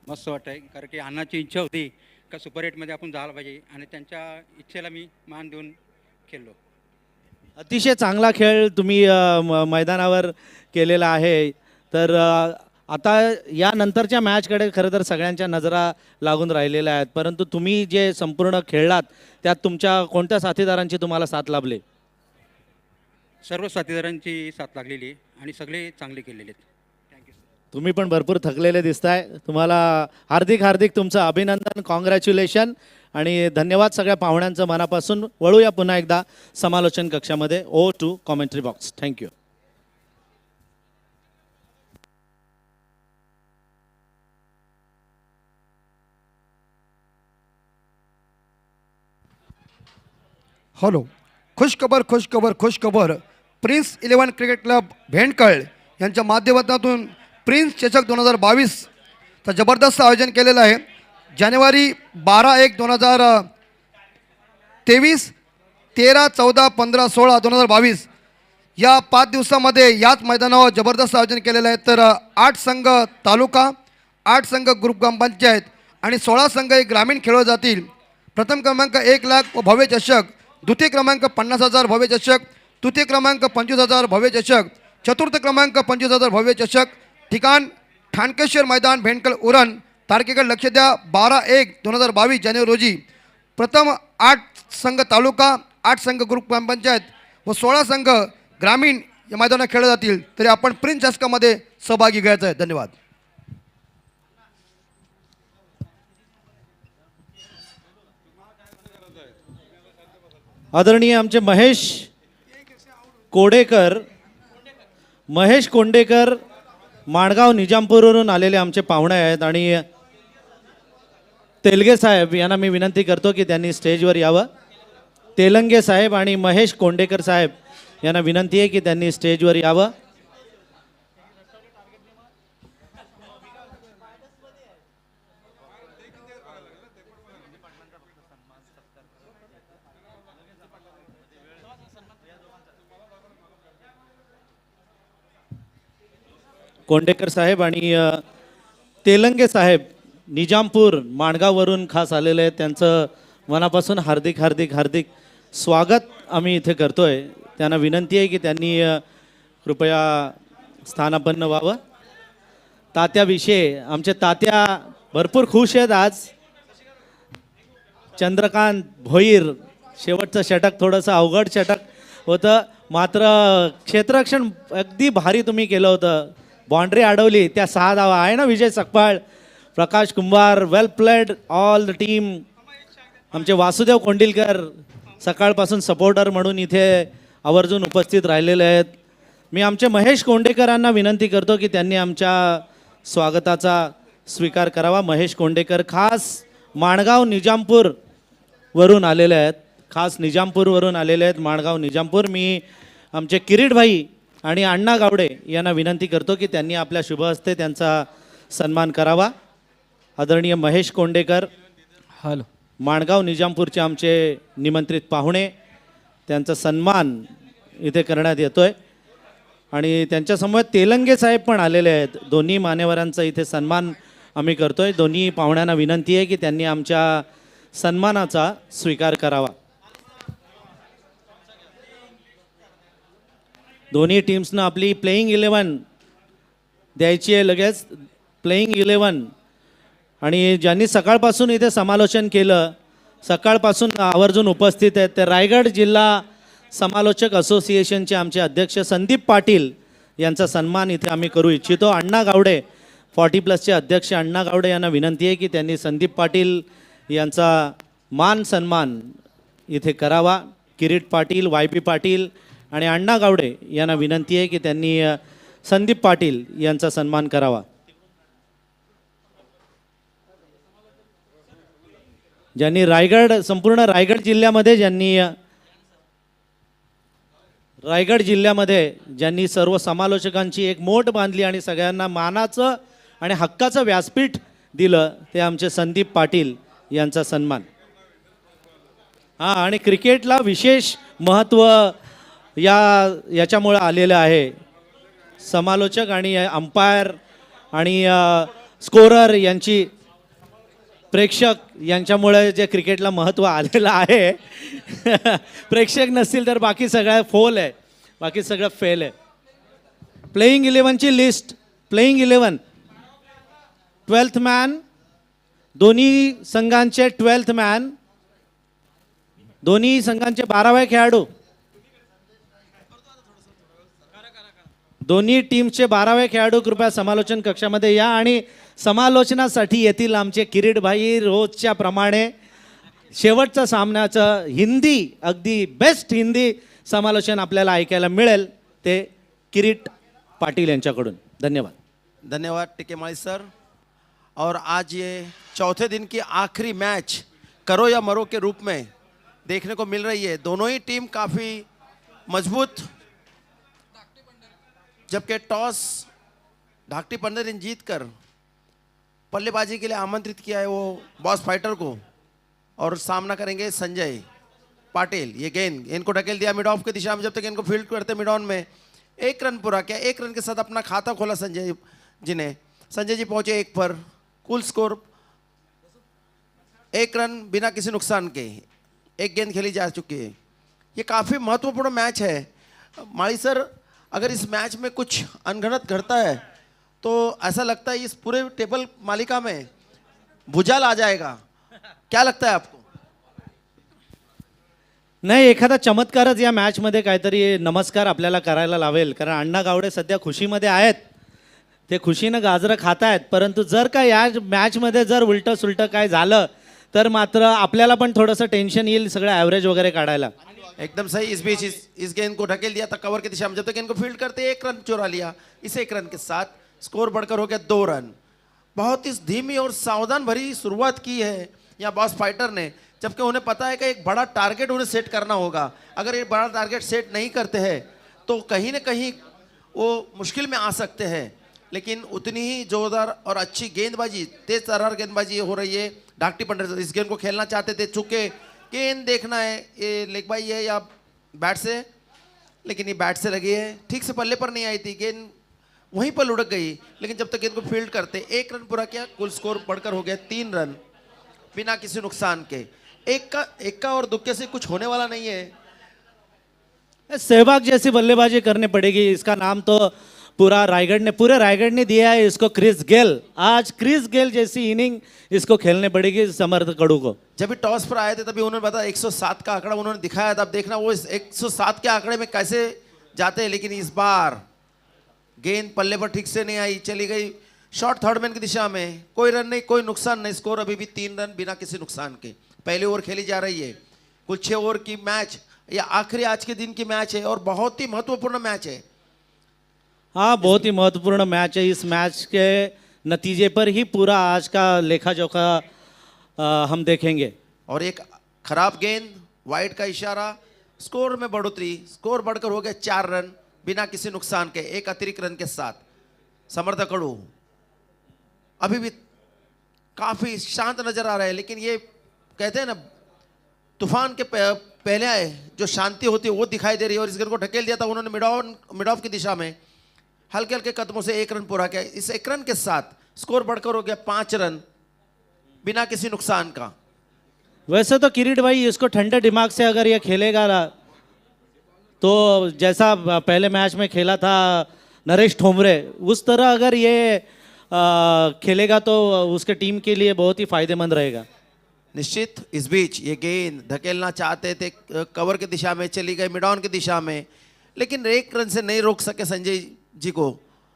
मस्त वाटतंय, कारण की अण्णाची इच्छा होती का सुपर एटमध्ये आपण जायला पाहिजे, आणि त्यांच्या इच्छेला मी मान देऊन खेळलो. अतिशय चांगला खेळ तुम्ही मैदानावर केलेला आहे. तर आता या नंतरच्या मॅचकडे खरं तर सगळ्यांच्या नजरा लागून राहिलेल्या आहेत, परंतु तुम्ही जे संपूर्ण खेळलात त्यात तुमच्या कोणत्या साथीदारांची तुम्हाला साथ लाभली? सर्व साथीदारांची साथ लागलेली आहे आणि सगळे चांगले केलेले आहेत. थँक्यू. तुम्ही पण भरपूर थकलेले दिसताय. तुम्हाला हार्दिक हार्दिक तुमचं अभिनंदन, कॉंग्रॅच्युलेशन आणि धन्यवाद सगळ्या पाहुण्यांचं मनापासून. वळूया पुन्हा एकदा समालोचन कक्षामध्ये. Oh to commentary box. Thank you. Hello, खुशखबर प्रिन्स 11 क्रिकेट क्लब भेंडकळ यांच्या माध्यमातून प्रिन्स चषक 2022 चा जबरदस्त आयोजन केलेलं आहे. जानेवारी 12-1-2023, 13-14-15-16-2022 या 5 दिवसामध्ये याच मैदानावर जबरदस्त आयोजन केलेलं आहे. तर 8 संघ तालुका, 8 संघ ग्रुप ग्रामपंचायत आणि 16 संघ हे ग्रामीण खेळले जातील. प्रथम क्रमांक 1 लाख भव्य चषक, द्वितीय क्रमांक 50,000 भव्य चषक, तृतीय क्रमांक 25,000 भव्य चषक, चतुर्थ क्रमांक 25,000 भव्य चषक. ठिकाण ठाणकेश्वर मैदान भेंडकळ उरण. तारखेकडे लक्ष द्या 12-1-2022 जानेवारी रोजी. प्रथम 8 संघ तालुका, 8 संघ ग्रुप ग्रामपंचायत व 16 संघ ग्रामीण या मैदानात खेळले जातील. तरी आपण प्रिन्स चषकामध्ये सहभागी घ्यायचं आहे. धन्यवाद. आदरणीय आमचे महेश कोंडेकर माणगाव निजामपूरवरून आलेले आमचे पाहुणे आहेत आणि तेलगे साहेब यांना मी विनंती करतो की त्यांनी स्टेजवर यावं. तेलंगे साहेब आणि महेश कोंडेकर साहेब यांना विनंती आहे की त्यांनी स्टेजवर यावं. कोंडेकर साहेब आणि तेलंगे साहेब निजामपूर माणगाववरून खास आलेले आहेत. त्यांचं मनापासून हार्दिक हार्दिक हार्दिक स्वागत आम्ही इथे करतोय. त्यांना विनंती आहे की त्यांनी कृपया स्थानापन्न व्हावं. तात्याविषयी आमचे तात्या भरपूर खुश आहेत आज. चंद्रकांत भोईर शेवटचं षटक थोडंसं अवघड षटक होतं, मात्र क्षेत्ररक्षण अगदी भारी तुम्ही केलं होतं. बाउंड्री अडवली, त्या 6 धावा आहे ना. Vijay Sakpal, Prakash Kumbhar, well played all the team. आमचे वासुदेव कोंडिलकर सकाळपासून सपोर्टर म्हणून इथे आवर्जून उपस्थित राहिलेले आहेत. मी आमचे महेश कोंडेकरांना विनंती करतो की त्यांनी आमच्या स्वागताचा स्वीकार करावा. महेश कोंडेकर खास माणगाव निजामपूर वरून आलेले आहेत. खास निजामपूरवरून आलेले आहेत, माणगाव निजामपूर. मी आमचे किरीट भाई आणि अण्णा गावडे यांना विनंती करतो की त्यांनी आपल्या शुभ हस्ते त्यांचा सन्मान करावा. आदरणीय महेश कोंडेकर माणगाव निजामपूरचे आमचे निमंत्रित पाहुणे, त्यांचा सन्मान इथे करण्यात येतोय. आणि त्यांच्यासमोर तेलंगे साहेब पण आलेले आहेत. दोन्ही मान्यवरांचा इथे सन्मान आम्ही करतोय. दोन्ही पाहुण्यांना विनंती आहे की त्यांनी आमच्या सन्मानाचा स्वीकार करावा. दोन्ही टीम्सनं आपली प्लेईंग 11 द्यायची आहे लगेच. प्लेईंग 11 आणि ज्यांनी सकाळपासून इथे समालोचन केलं, सकाळपासून आवर्जून उपस्थित आहेत, ते रायगड जिल्हा समालोचक असोसिएशनचे आमचे अध्यक्ष संदीप पाटील यांचा सन्मान इथे आम्ही करू इच्छितो. अण्णा गावडे 40+ अध्यक्ष अण्णा गावडे यांना विनंती आहे की त्यांनी संदीप पाटील यांचा मान सन्मान इथे करावा. किरीट पाटील, YP पाटील आणि अण्णा गावडे यांना विनंती आहे की त्यांनी संदीप पाटील यांचा सन्मान करावा. ज्यांनी संपूर्ण रायगड जिल्ह्यामध्ये ज्यांनी सर्व समालोचकांची एक मोठ बांधली आणि सगळ्यांना मानाचं आणि हक्काचं व्यासपीठ दिलं, ते आमचे संदीप पाटील यांचा सन्मान. आणि क्रिकेटला विशेष महत्त्व याच्यामुळे आलेलं आहे. समालोचक आणि अंपायर आणि स्कोरर यांची, प्रेक्षक यांच्यामुळे जे क्रिकेटला महत्त्व आलेलं आहे. प्रेक्षक नसतील तर बाकी सगळं फोल आहे, बाकी सगळं फेल आहे. प्लेईंग 11ची लिस्ट. प्लेईंग 11 12th मॅन, दोन्ही संघांचे 12th मॅन, दोन्ही संघांचे 12वे खेळाडू, दोन्ही टीमचे 12वे खेळाडू कृपया समालोचन कक्षामध्ये या. आणि समालोचनासाठी येतील आमचे किरीट भाई. रोजच्या प्रमाणे शेवटच्या सामन्याचं हिंदी, अगदी बेस्ट हिंदी समालोचन आपल्याला ऐकायला मिळेल, ते किरीट पाटील यांच्याकडून. धन्यवाद. धन्यवाद टिके माली सर. और आज ये चौथे दिन की आखिरी मैच करो या मरो के रूप में देखने को मिल रही है। दोनों ही टीम काफी मजबूत, जबकि टॉस ढाकटी पंडित ने जीत कर बल्लेबाजी के लिए आमंत्रित किया है वो बॉस फाइटर को, और सामना करेंगे संजय पाटिल। ये गेंद को ढकेल दिया मिड ऑफ की दिशा में, जब तक इनको फील्ड करते मिड ऑन में 1 रन पूरा किया। 1 रन के साथ अपना खाता खोला संजय जी ने। संजय जी पहुंचे 1 पर, कुल स्कोर 1 रन बिना किसी नुकसान के। 1 गेंद खेली जा चुकी है। ये काफी महत्वपूर्ण मैच है माली सर। अगर इस मैच में कुछ अनगढ़त घटता है तो ऐसा लगता है इस पूरे टेबल मालिका में भुजाल आ जाएगा। क्या लगता है आपको? नाही, एखादा चमत्कारच या मॅचमध्ये काहीतरी नमस्कार आपल्याला करायला लावेल. कारण अण्णा गावडे सध्या खुशीमध्ये आहेत, ते खुशीनं गाजरं खात आहेत. परंतु जर का या मॅचमध्ये जर उलटं सुलटं काय झालं तर मात्र आपल्याला पण थोडंसं टेन्शन येईल सगळं ॲव्हरेज वगैरे काढायला. एकदम सही। इस बीच इस गेंद को ढकेल दिया था कवर की दिशा में, जब तक इनको फील्ड करते 1 रन चुरा लिया। इस 1 रन के साथ स्कोर बढ़कर हो गया 2 रन। बहुत ही धीमी और सावधान भरी शुरुआत की है या बॉस फाइटर ने, जबकि उन्हें पता है कि एक बड़ा टारगेट उन्हें सेट करना होगा। अगर ये बड़ा टारगेट सेट नहीं करते हैं तो कहीं ना कहीं वो मुश्किल में आ सकते हैं। लेकिन उतनी ही जोरदार और अच्छी गेंदबाजी, तेज तर्रार गेंदबाजी हो रही है ढाकटी पंडित। इस गेंद को खेलना चाहते थे, चूंकि गेंद देखना है ये लेग बाई है या बैट से, लेकिन ये बैट से लगी है, ठीक से पल्ले पर नहीं आई थी, गेंद वहीं पर लुढ़क गई। लेकिन जब तक गेंद को फील्ड करते 1 रन पूरा किया, कुल स्कोर बढ़कर हो गया 3 रन बिना किसी नुकसान के। एक का और दुक्के से कुछ होने वाला नहीं है। सहवाग जैसी बल्लेबाजी करनी पड़ेगी। इसका नाम तो पूरे रायगढ़ ने दिया है इसको, क्रिस गेल। आज क्रिस गेल जैसी इनिंग इसको खेलने पड़ेगी समर्थ कड़ू को। जब भी टॉस पर आए थे तभी उन्होंने बताया 107 का आंकड़ा उन्होंने दिखाया था। अब देखना वो इस 107 के आंकड़े में कैसे जाते हैं। लेकिन इस बार गेंद पल्ले पर ठीक से नहीं आई, चली गई शॉर्ट थर्ड मैन की दिशा में। कोई रन नहीं, कोई नुकसान नहीं। स्कोर अभी भी 3 रन बिना किसी नुकसान के। पहली ओवर खेली जा रही है। कुल 6 ओवर की मैच या आखिरी आज के दिन की मैच है और बहुत ही महत्वपूर्ण मैच है। हाँ, बहुत ही महत्वपूर्ण मैच है। इस मैच के नतीजे पर ही पूरा आज का लेखा जोखा हम देखेंगे। और एक खराब गेंद, वाइड का इशारा, स्कोर में बढ़ोतरी। स्कोर बढ़कर हो गया 4 रन बिना किसी नुकसान के, 1 अतिरिक्त रन के साथ। समर्थ कड़ू अभी भी काफी शांत नजर आ रहा है, लेकिन ये कहते हैं ना तूफान के पहले आए जो शांति होती है वो दिखाई दे रही है। और इस गेंद को ढकेल दिया था उन्होंने मिड ऑफ की दिशा में, हल्के हल्के कदमों से 1 रन पूरा किया। इस 1 रन के साथ स्कोर बढ़कर हो गया 5 रन बिना किसी नुकसान का। वैसे तो किरीट भाई इसको ठंडे दिमाग से अगर ये खेलेगा ना, तो जैसा पहले मैच में खेला था नरेश ठोमरे, उस तरह अगर ये खेलेगा तो उसके टीम के लिए बहुत ही फायदेमंद रहेगा। निश्चित। इस बीच ये गेंद धकेलना चाहते थे, कवर की दिशा में चली गई, मिड ऑन की दिशा में, लेकिन 1 रन से नहीं रोक सके संजय जी को।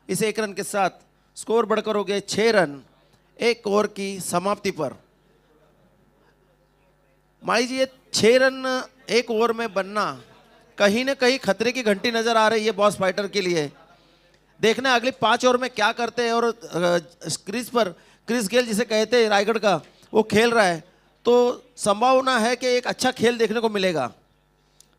इस 1 रन के साथ स्कोर बढ़कर हो गए 6 रन 1 ओवर की समाप्ति पर। माई जी, ये 6 रन 1 ओवर में बनना कहीं ना कहीं खतरे की घंटी नजर आ रही है बॉस फाइटर के लिए। देखना अगली 5 ओवर में क्या करते हैं। और क्रिस गेल जिसे कहते हैं रायगढ़ का, वो खेल रहा है तो संभावना है कि एक अच्छा खेल देखने को मिलेगा।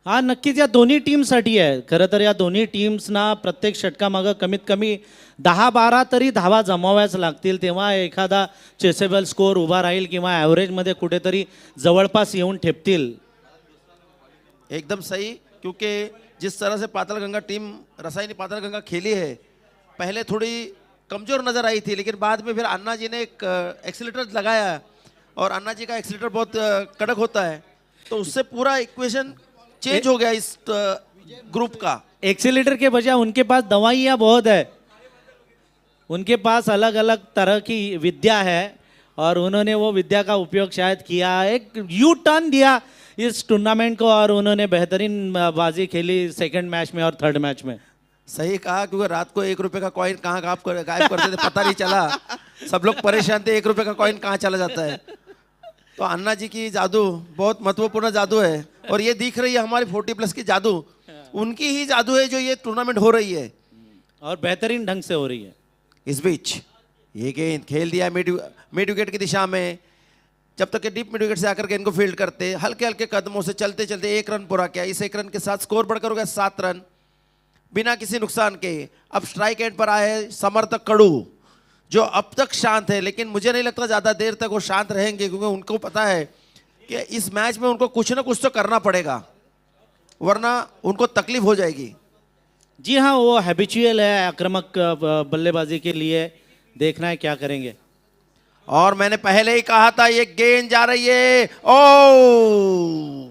हा, नक्कीच या दोन्ही टीमसाठी आहे. खरं तर या दोन्ही टीम्सना प्रत्येक षटकामागं कमीत कमी 10-12 तरी धावा जमाव्याच लागतील, तेव्हा एखादा चेसेबल स्कोर उभा राहील किंवा ॲव्हरेजमध्ये कुठेतरी जवळपास येऊन ठेपतील. एकदम सही, क्योंकि जिस तरह से पातालगंगा टीम रसायनी पातालगंगा खेली है, पहले थोड़ी कमज़ोर नज़र आई थी, लेकिन बाद में फिर अन्ना जी ने एक एक्सीलेटर लगाया और अन्ना जी का एक्सीलेटर बहुत कड़क होता है, तो उससे पूरा इक्वेशन चेंज हो गया इस ग्रुप का। एक्सीलेटर के बजाय उनके पास दवाइयाँ बहुत है, उनके पास अलग अलग तरह की विद्या है और उन्होंने वो विद्या का उपयोग शायद किया। एक यू टर्न दिया इस टूर्नामेंट को और उन्होंने बेहतरीन बाजी खेली सेकंड मैच में और थर्ड मैच में। सही कहा, क्योंकि रात को 1 रुपये का कॉइन कहाँ गायब करते थे पता नहीं चला, सब लोग परेशान थे 1 रुपये का कॉइन कहाँ चला जाता है। तो अन्ना जी की जादू बहुत महत्वपूर्ण जादू है और ये दिख रही है हमारी 40+ की जादू, उनकी ही जादू है जो ये टूर्नामेंट हो रही है और बेहतरीन ढंग से हो रही है। इस बीच ये गेंद खेल दिया मिड विकेट की दिशा में, जब तक कि डीप मिड विकेट से आकर गेंद को फील्ड करते, हल्के हल्के कदमों से चलते चलते 1 रन पूरा किया। इस 1 रन के साथ स्कोर बढ़कर हो गया 7 रन बिना किसी नुकसान के। अब स्ट्राइक एंड पर आए समर्थ कड़ू, जो अब तक शांत है, लेकिन मुझे नहीं लगता ज़्यादा देर तक वो शांत रहेंगे, क्योंकि उनको पता है कि इस मैच में उनको कुछ ना कुछ तो करना पड़ेगा, वरना उनको तकलीफ हो जाएगी। जी हाँ, वो हैबिचुअल है आक्रामक बल्लेबाजी के लिए। देखना है क्या करेंगे। और मैंने पहले ही कहा था ये गेंद जा रही है। ओ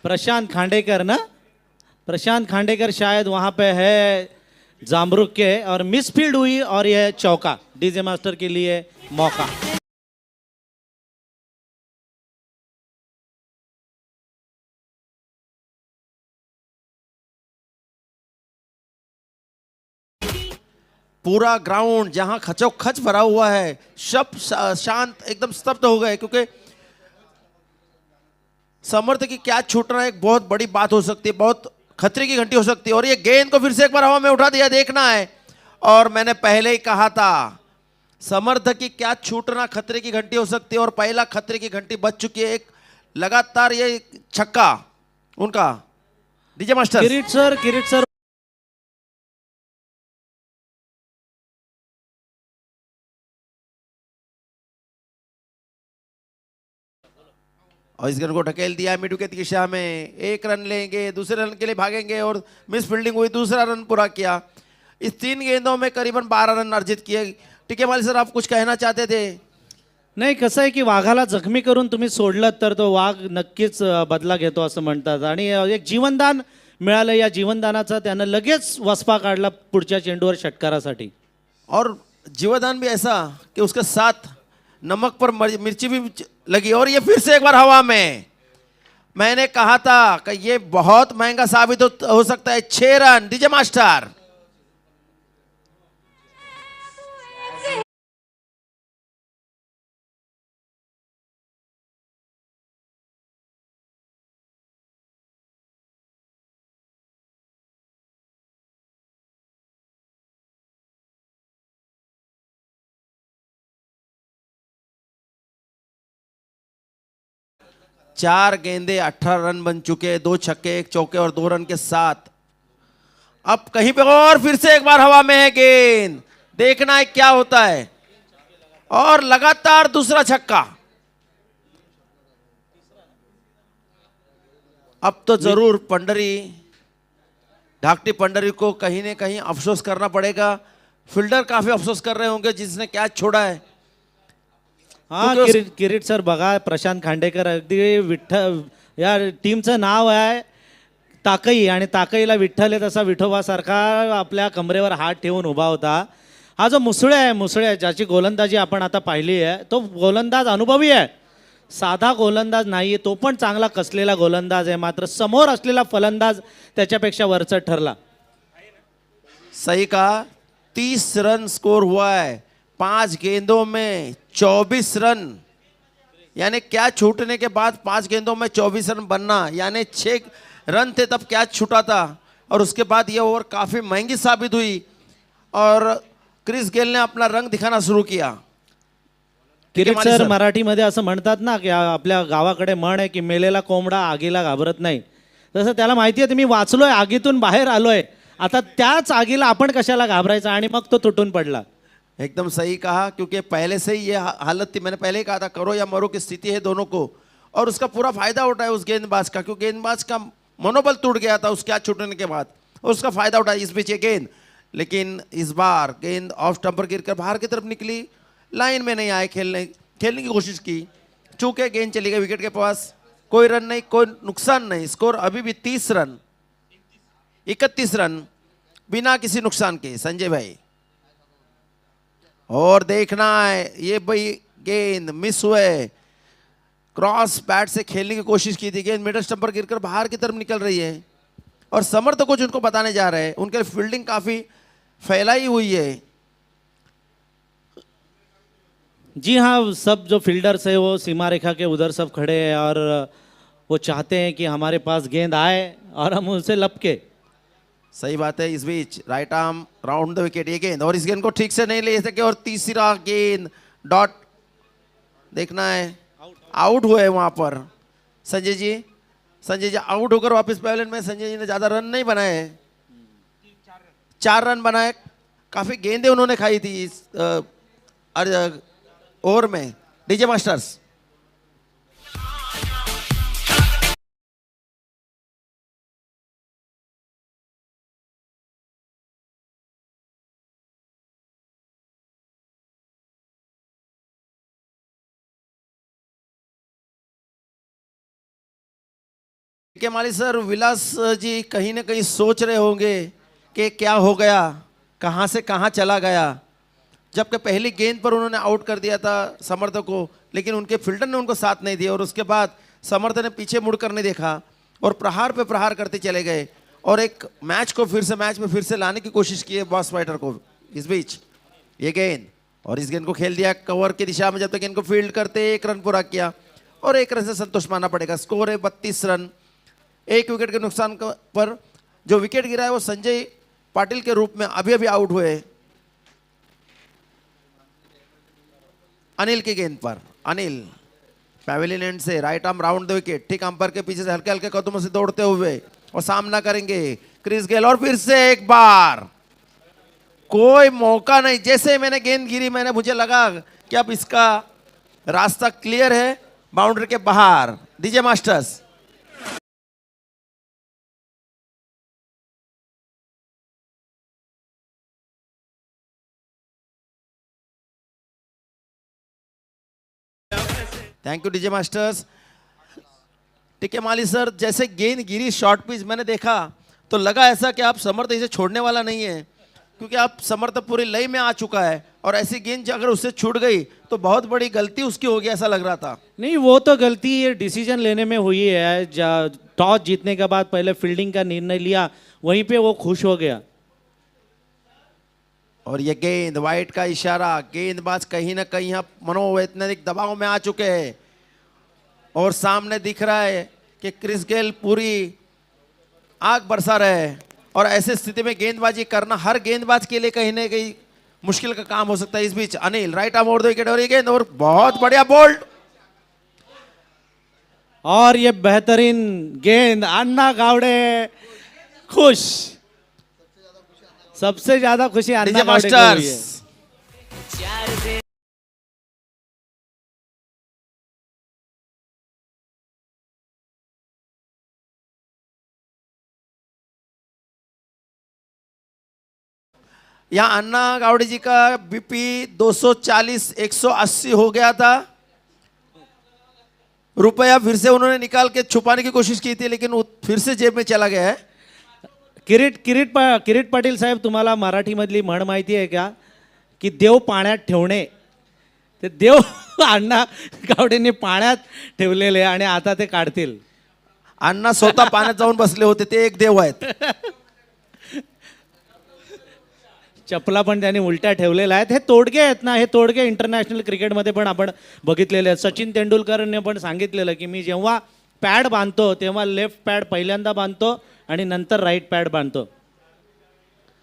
प्रशांत खांडेकर ना, प्रशांत खांडेकर शायद वहां पे है जामरुक के, और मिसफील्ड हुई और यह चौका डीजे मास्टर के लिए मौका। पूरा ग्राउंड जहां खचोखच भरा हुआ है, सब शांत एकदम स्तब्ध हो गए, क्योंकि समर्थ की क्या छूटना एक बहुत बड़ी बात हो सकती है, बहुत खतरे की घंटी हो सकती है। और ये गेंद को फिर से एक बार हवा में उठा दिया, देखना है। और मैंने पहले ही कहा था समर्थ की क्या छूटना खतरे की घंटी हो सकती है, और पहला खतरे की घंटी बज चुकी है। एक लगातार ये छक्का उनका। डीजे मास्टर किरीट सर और इस गेंद को ढकेल दिया मिड विकेट की दिशा में। 1 रन लेंगे, दूसरे रन के लिए भागेंगे, और मिस फील्डिंग हुई, दूसरा रन पूरा किया। इस 3 गेंदों में करीबन 12 रन अर्जित किए। टिकेमाली सर, आप कुछ कहना चाहते थे? नाही, कसं आहे की वाघाला जखमी करून तुम्ही सोडलं तर तो वाघ नक्कीच बदला घेतो असं म्हणतात, आणि एक जीवनदान मिळालं। या जीवनदानाचा त्यानं लगेच वसपा काढला पुढच्या चेंडूवर षटकारासाठी। और जीवदान भी ऐसा कि उसके साथ नमक पर मिर्ची भी लगी, और ये फिर से एक बार हवा में। मैंने कहा था कि ये बहुत महंगा साबित हो सकता है। 6 रन। डीजे मास्टर चार गेंदे 18 रन बन चुके, 2 छक्के 1 चौके और 2 रन के साथ। अब कहीं पे और फिर से एक बार हवा में है गेंद, देखना है क्या होता है। और लगातार दूसरा छक्का। अब तो जरूर पंडरी, ढाकटी पंडरी को कहीं ना कहीं अफसोस करना पड़ेगा। फील्डर काफी अफसोस कर रहे होंगे जिसने कैच छोड़ा है। हा, किरीट सर बघा, प्रशांत खांडेकर अगदी विठ्ठल या टीमचं नाव आहे ताकई, आणि ताकईला विठ्ठल आहे तसा विठोबासारखा आपल्या कमरेवर हात ठेवून उभा होता। हा जो मुसळे ज्याची गोलंदाजी आपण आता पाहिली आहे, तो गोलंदाज अनुभवी आहे, साधा गोलंदाज नाही आहे, तो पण चांगला कसलेला गोलंदाज आहे। मात्र समोर असलेला फलंदाज त्याच्यापेक्षा वरचढ ठरला। सही कहा, 30 रन स्कोर हुआ है 5 गेंदों में 24 रन, यानी क्या छूटने के बाद 5 गेंदों में 24 रन बनना, यानी 6 रन थे तब क्या छूटा था। और उसके बाद ये ओवर काफी महंगी साबित हुई और क्रिस गेल ने अपना रंग दिखाना शुरू किया। किरीट सर, मराठीमध्ये असं म्हणतात ना की आपल्या गावाकडे म्हण आहे की मेलेला कोंबडा आगीला घाबरत नाही, तसं त्याला माहिती आहे मी वाचलोय, आगीतून बाहेर आलोय, आता त्याच आगीला आपण कशाला घाबरायचं, आणि मग तो तुटून पडला। एकदम सही कहा, क्योंकि पहले से ही ये हालत थी। मैंने पहले ही कहा था करो या मरो की स्थिति है दोनों को, और उसका पूरा फायदा उठाया उस गेंदबाज का, क्योंकि गेंदबाज का मनोबल टूट गया था उस कैच छूटने के बाद, और उसका फायदा उठाया इस बीच ये गेंद। लेकिन इस बार गेंद ऑफ स्टंप पर गिरकर बाहर की तरफ निकली, लाइन में नहीं आए, खेलने की कोशिश की, चूंकि गेंद चली गई विकेट के पास। कोई रन नहीं, कोई नुकसान नहीं, स्कोर अभी भी 30 रन 31 रन बिना किसी नुकसान के। संजय भाई, और देखना है ये भाई गेंद मिस हुए, क्रॉस बैट से खेलने की कोशिश की थी, गेंद मिडल स्टंप पर गिरकर बाहर की तरफ निकल रही है, और समर्थ कुछ उनको बताने जा रहे हैं। उनके फील्डिंग काफी फैलाई हुई है। जी हाँ, सब जो फील्डर्स है वो सीमा रेखा के उधर सब खड़े हैं, और वो चाहते हैं कि हमारे पास गेंद आए और हम उनसे लपके। सही बात है। इस बीच right arm round the wicket, ये गेंद, और इस गेंद को ठीक से नहीं ले सके, और तीसरा गेंद डॉट देखना है। आउट हुए वहां पर संजय जी आउट होकर वापस पैवेलियन में। संजय जी ने ज्यादा रन नहीं बनाए, 4 रन बनाए। काफी गेंदें उन्होंने खाई थी इस ओवर में। डीजे मास्टर्स के माली सर, विलास जी कहीं ना कहीं सोच रहे होंगे कि क्या हो गया, कहां से कहां चला गया। जबकि पहली गेंद पर उन्होंने आउट कर दिया था समर्थ को, लेकिन उनके फील्डर ने उनको साथ नहीं दिया और उसके बाद समर्थ ने पीछे मुड़कर नहीं देखा और प्रहार पे प्रहार करते चले गए और एक मैच में फिर से लाने की कोशिश की है बॉस फाइटर को। इस बीच ये गेंद और इस गेंद को खेल दिया कवर की दिशा में। जब तक इनको फील्ड करते 1 रन पूरा किया और 1 रन से संतोष मानना पड़ेगा। स्कोर है 32 रन। 1 विकेट के नुकसान पर जो विकेट गिरा है वो संजय पाटिल के रूप में अभी अभी आउट हुए अनिल की गेंद पर। अनिल पैवेलियन एंड से right arm round the wicket, ठीक अंपायर के पीछे से हल्के हल्के कदमों से दौड़ते हुए और सामना करेंगे क्रिस गेल। और फिर से एक बार कोई मौका नहीं। जैसे मैंने गेंद गिरी मुझे लगा कि अब इसका रास्ता क्लियर है बाउंड्री के बाहर। DJ masters thank you DJ masters. टीके माली सर, जैसे गेंद गिरी शॉर्ट पिच मैंने देखा तो लगा ऐसा कि आप समर्थ इसे छोड़ने वाला नहीं है, क्योंकि आप समर्थ पूरी लय में आ चुका है और ऐसी गेंद अगर उससे छूट गई तो बहुत बड़ी गलती उसकी होगी ऐसा लग रहा था। नहीं, वो तो गलती ये डिसीजन लेने में हुई है। टॉस जीतने के बाद पहले फील्डिंग का निर्णय लिया, वहीं पे वो खुश हो गया। और ये गेंद वाइट का इशारा, गेंदबाज कहीं ना कहीं अब मनोवैज्ञानिक दबाव में आ चुके हैं और सामने दिख रहा है कि क्रिस गेल पूरी आग बरसा रहे हैं और ऐसे स्थिति में गेंदबाजी करना हर गेंदबाज के लिए कहीं ना कहीं मुश्किल का काम हो सकता है। इस बीच Anil right arm over the wicket और ये गेंद और बहुत बढ़िया बोल्ड और ये बेहतरीन गेंद। अन्ना गावड़े खुश, सबसे ज्यादा खुशी अन्ना डीजे गावड़े को हुई है। मास्टर्स यहाँ अन्ना गावड़े जी का बीपी 240 180 हो गया था। रुपया फिर से उन्होंने निकाल के छुपाने की कोशिश की थी, लेकिन वो फिर से जेब में चला गया है। किरीट पाटील साहेब, तुम्हाला मराठीमधली म्हण माहिती आहे का की देव पाण्यात ठेवणे, ते देव अण्णा गावडेंनी पाण्यात ठेवलेले आणि आता ते काढतील। अण्णा स्वतः पाण्यात जाऊन बसले होते, ते एक देव आहेत। चपला पण त्यांनी उलट्या ठेवलेल्या आहेत। हे तोडगे आहेत ना, हे तोडगे इंटरनॅशनल क्रिकेटमध्ये पण आपण बघितलेले आहेत। सचिन तेंडुलकरने पण सांगितलेलं की मी जेव्हा पॅड बांधतो तेव्हा लेफ्ट पॅड पहिल्यांदा बांधतो आणि नंतर राईट पॅड बांधतो।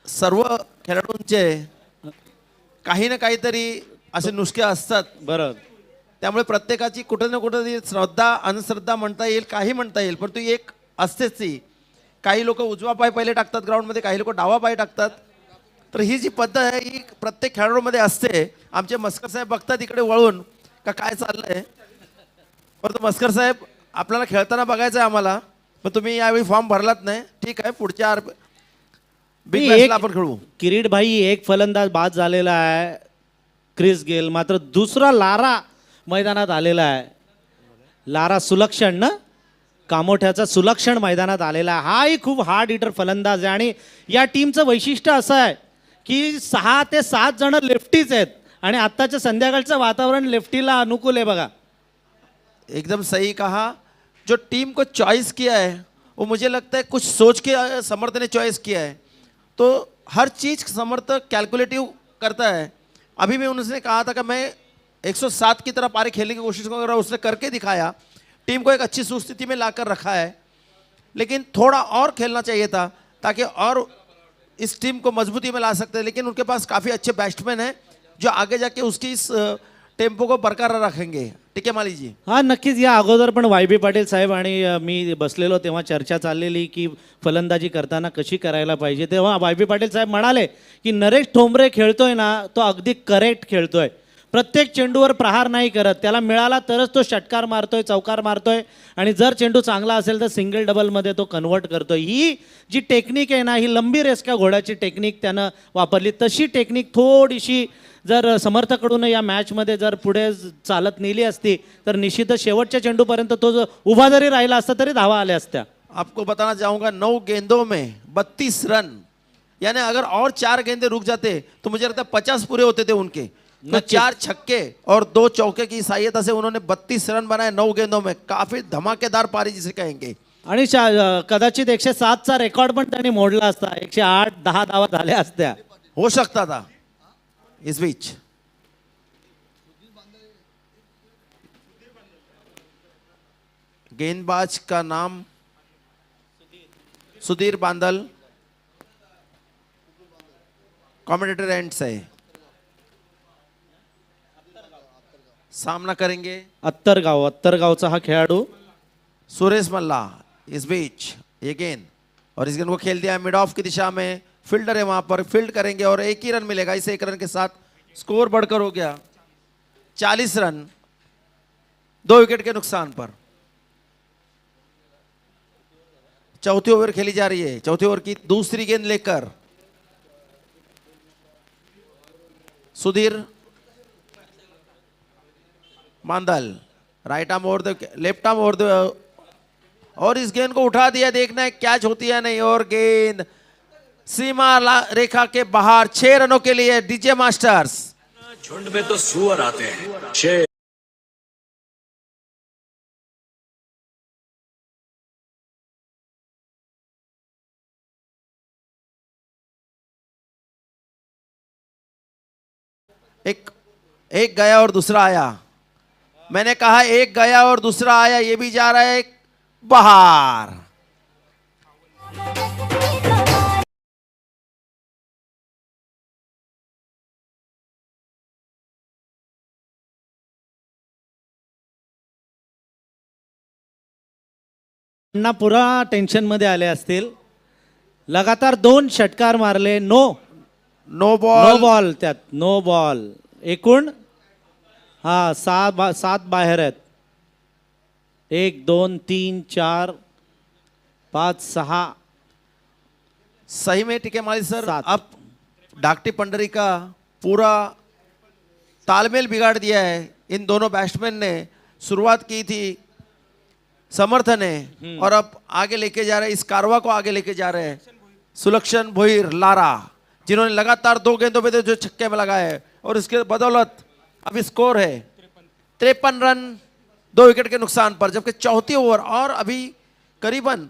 सर्व खेळाडूंचे काही ना काहीतरी असे नुसके असतात, बरोबर। त्यामुळे प्रत्येकाची कुठे ना कुठे श्रद्धा अंधश्रद्धा म्हणता येईल, काही म्हणता येईल, पण ती एक असतेच ती। काही लोक उजवा पाय पहिले टाकतात ग्राउंडमध्ये, काही लोक डावा पाय टाकतात। तर ही जी पद्धत आहे ही प्रत्येक खेळाडूमध्ये असते। आमचे मस्कर साहेब बघतात इकडे वळून का काय चाललंय, परंतु मस्कर साहेब आपल्याला खेळताना बघायचं आहे आम्हाला, पण तुम्ही यावेळी फॉर्म भरलात नाही, ठीक आहे, पुढच्या बिग मॅचला आपण खेळू। किरीट भाई एक फलंदाज बाद झालेला आहे क्रिस गेल, मात्र दुसरा लारा मैदानात आलेला आहे। लारा सुलक्षण ना, कामोठ्याचा सुलक्षण मैदानात आलेला आहे। हाही खूप हार्ड हिटर फलंदाज आहे आणि या टीमचं वैशिष्ट्य असं आहे की 6 ते 7 जण लेफ्टीच आहेत आणि आत्ताच्या संध्याकाळचं वातावरण लेफ्टीला अनुकूल आहे बघा। एकदम सही कहा। जो टीम को चॉइस किया है वो मुझे लगता है कुछ सोच के समर्थ ने चॉइस किया है, तो हर चीज़ समर्थ कैलकुलेटिव करता है। अभी भी उन्होंने कहा था कि मैं 107 की तरह पारी खेलने की कोशिश करूँगा, उसने करके दिखाया, टीम को एक अच्छी सुस्थिति में लाकर रखा है। लेकिन थोड़ा और खेलना चाहिए था ताकि और इस टीम को मजबूती में ला सकते हैं, लेकिन उनके पास काफ़ी अच्छे बैट्समैन हैं जो आगे जाके उसकी इस टेम्पो को बरकरार रखेंगे। टिके माली जी. हा नक्कीच. या अगोदर पण वाय बी पाटील साहेब आणि मी बसलेलो तेव्हा चर्चा चाललेली की फलंदाजी करताना कशी करायला पाहिजे. तेव्हा वाय बी पाटील साहेब म्हणाले की नरेश ठोंबरे खेळतोय ना तो अगदी करेक्ट खेळतोय. प्रत्येक चेंडूवर प्रहार नाही करत, त्याला मिळाला तरच तो षटकार मारतोय, चौकार मारतोय आणि जर चेंडू चांगला असेल तर सिंगल डबलमध्ये तो कन्वर्ट करतोय. ही जी टेक्निक आहे ना, ही लंबी रेसक्या घोड्याची टेक्निक त्यानं वापरली. तशी टेक्निक थोडीशी जर समर्थकडून या मॅचमध्ये जर पुढे चालत नेली असती तर निश्चितच शेवटच्या चेंडूपर्यंत तो उभा जरी राहिला असता तरी धावा आल्या असत्या. आपको बताना चाहूंगा 9 गेंदों में 32 रन, यानी अगर और 4 गेंदे रुक जाते तो मुझे लगता है 50 पूरे होते थे उनके. तो 4 छक्के और 2 चौके की सहायता से उन्होंने 32 रन बनाए 9 गेंदों में. काफी धमाकेदार पारी जिसे कहेंगे. आणि कदाचित 107चा रेकॉर्ड पण त्यांनी मोडला असता. 108-10 धावा झाल्या असत्या. हो सकता था. इस बीच गेंदबाज का नाम सुधीर बांदल, कमेंटेटर एंड से सामना करेंगे अत्तरगावचा हा खेळाडू. सुरेश मल्ला. इस बीच ये गेंद और इस गेंद को खेल दिया मिड ऑफ की दिशा में. फील्डर है वहां पर, फील्ड करेंगे और 1 ही रन मिलेगा. इस 1 रन के साथ स्कोर बढ़कर हो गया 40 रन 2 विकेट के नुकसान पर. चौथी ओवर खेली जा रही है. चौथी ओवर की दूसरी गेंद लेकर Sudhir Bandal, right arm over the left arm over the, और इस गेंद को उठा दिया. देखना है कैच होती है नहीं, और गेंद सीमा रेखा के बाहर. 6 रनों के लिए डीजे मास्टर्स. झुंड में तो सुअर आते हैं, शेर एक गया और दूसरा आया. मैंने कहा एक गया और दूसरा आया. ये भी जा रहा है बाहर. त्यांना पुरा टेन्शन मध्ये आले असतील. लगातार 2 षटकार मारले. No no ball. बॉल त्यात नो बॉल. एकूण 7 बाहेर आहेत. 1 2 3 4 5 6. सही में टिके माली सर. 7. अब डाकटी पंडरी का पूरा तालमेल बिगाड़ दिया है. इन दोनों बैट्समैन ने शुरुआत की थी समर्थ ने, और अब आगे लेके जा रहे हैं. इस कारवा को आगे लेके जा रहे हैं सुलक्षण भोईर लारा, जिन्होंने लगातार 2 गेंदों पे जो छक्के में लगाए, और इसके बदौलत अभी स्कोर है 53 रन 2 विकेट के नुकसान पर. जबकि चौथी ओवर और अभी करीबन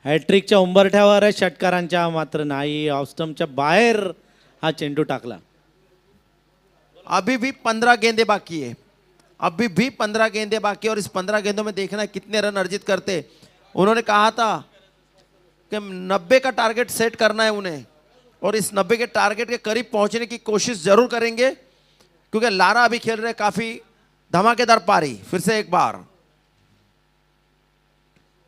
हॅट्रिकच्या उंबरठ्यावर आहे षटकारांच्या, मात्र नाही. ऑफस्टम्पच्या बाहेर हा चेंडू टाकला. अभी भी 15 गेंदे बाकी है. अभी भी 15 गेंदे बाकी है, और इस 15 गेंदों में देखना है कितने रन अर्जित करते. उन्होंने कहा था कि 90 का टारगेट सेट करना है उन्हें, और इस 90 के टारगेट के करीब पहुंचने की कोशिश जरूर करेंगे, क्योंकि लारा अभी खेल रहे काफी धमाकेदार पारी. फिर से एक बार,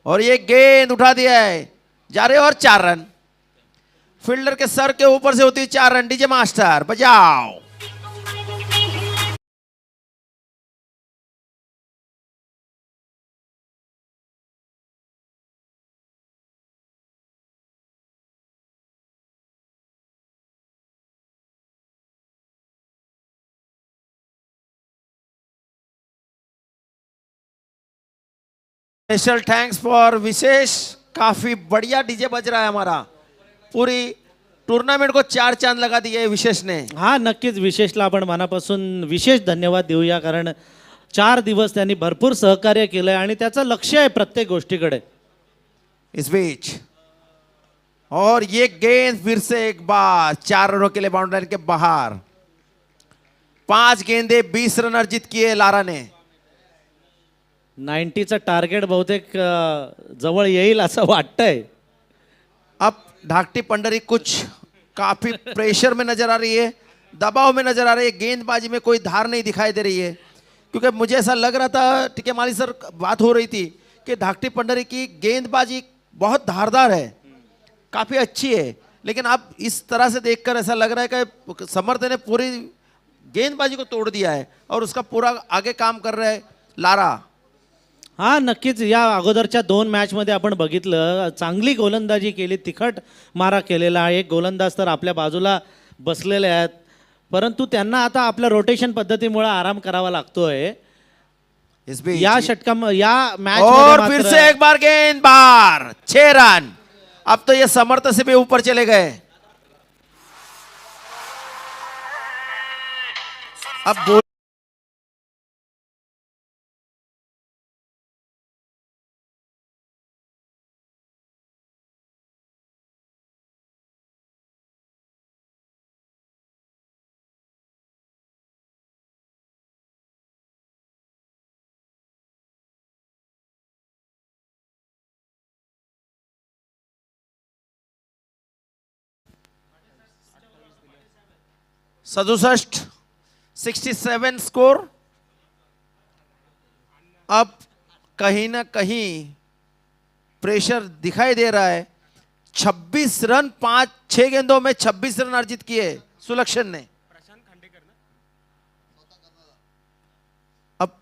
और ये गेंद उठा दिया है, जा रहे और 4 रन. फील्डर के सर के ऊपर से होती 4 रन. डीजे मास्टर बजाओ. स्पेशल थैंक्स फॉर विशेष. काफी बढ़िया डीजे बज रहा है हमारा. पूरी टूर्नामेंट को 4 चांद लगा दिए विशेष ने. हा नक्कीच विशेषला आपण मनापासून विशेष धन्यवाद देऊया, कारण 4 दिवस त्यांनी भरपूर सहकार्य केलंय आणि त्याचं लक्ष आहे प्रत्येक गोष्टीकडे. इस बीच और ये गेंद फिर से एक बार 4 रनों के लिए बाउंड्री लाइन के बाहर. 5 गेंदे 20 रन अर्जित किए लारा ने. 90चं टार्गेट बहुतेक जवळ येईल असं वाटतंय. अब ढाकटी पंडरी कुछ काफी प्रेशर में नजर आ रही है. दबाव में नजर आ रहे हैं, गेंदबाजी में कोई धार नहीं दिखाई दे रही है। क्योंकि मुझे ऐसा लग रहा था, टीके माली सर बात हो रही थी कि धाकटी पंडरी की गेंदबाजी बहुत धारदार है, काफी अच्छी है, लेकिन अब इस तरह से देखकर ऐसा लग रहा है कि समर्थ ने पूरी गेंदबाजी को तोड़ दिया है और उसका पूरा आगे काम कर रहा है लारा। हा नक्कीच, या अगोदरच्या 2 मॅचमध्ये आपण बघितलं चांगली गोलंदाजी केली, तिखट मारा केलेला. एक गोलंदाज तर आपल्या बाजूला बसलेले आहेत, परंतु त्यांना आता आपल्या रोटेशन पद्धतीमुळे आराम करावा लागतोय. इस बीच या षटका या मॅच और फिर से एक बार गेंद बार 6 रन। अब तो ये समर्थ से भी ऊपर चले गए। अब बोल सदुसष्ट 67 स्कोर। अब कहीं ना कहीं प्रेशर दिखाई दे रहा है। 26 रन 6 गेंदों में 26 रन अर्जित किए सुलक्षण ने। अब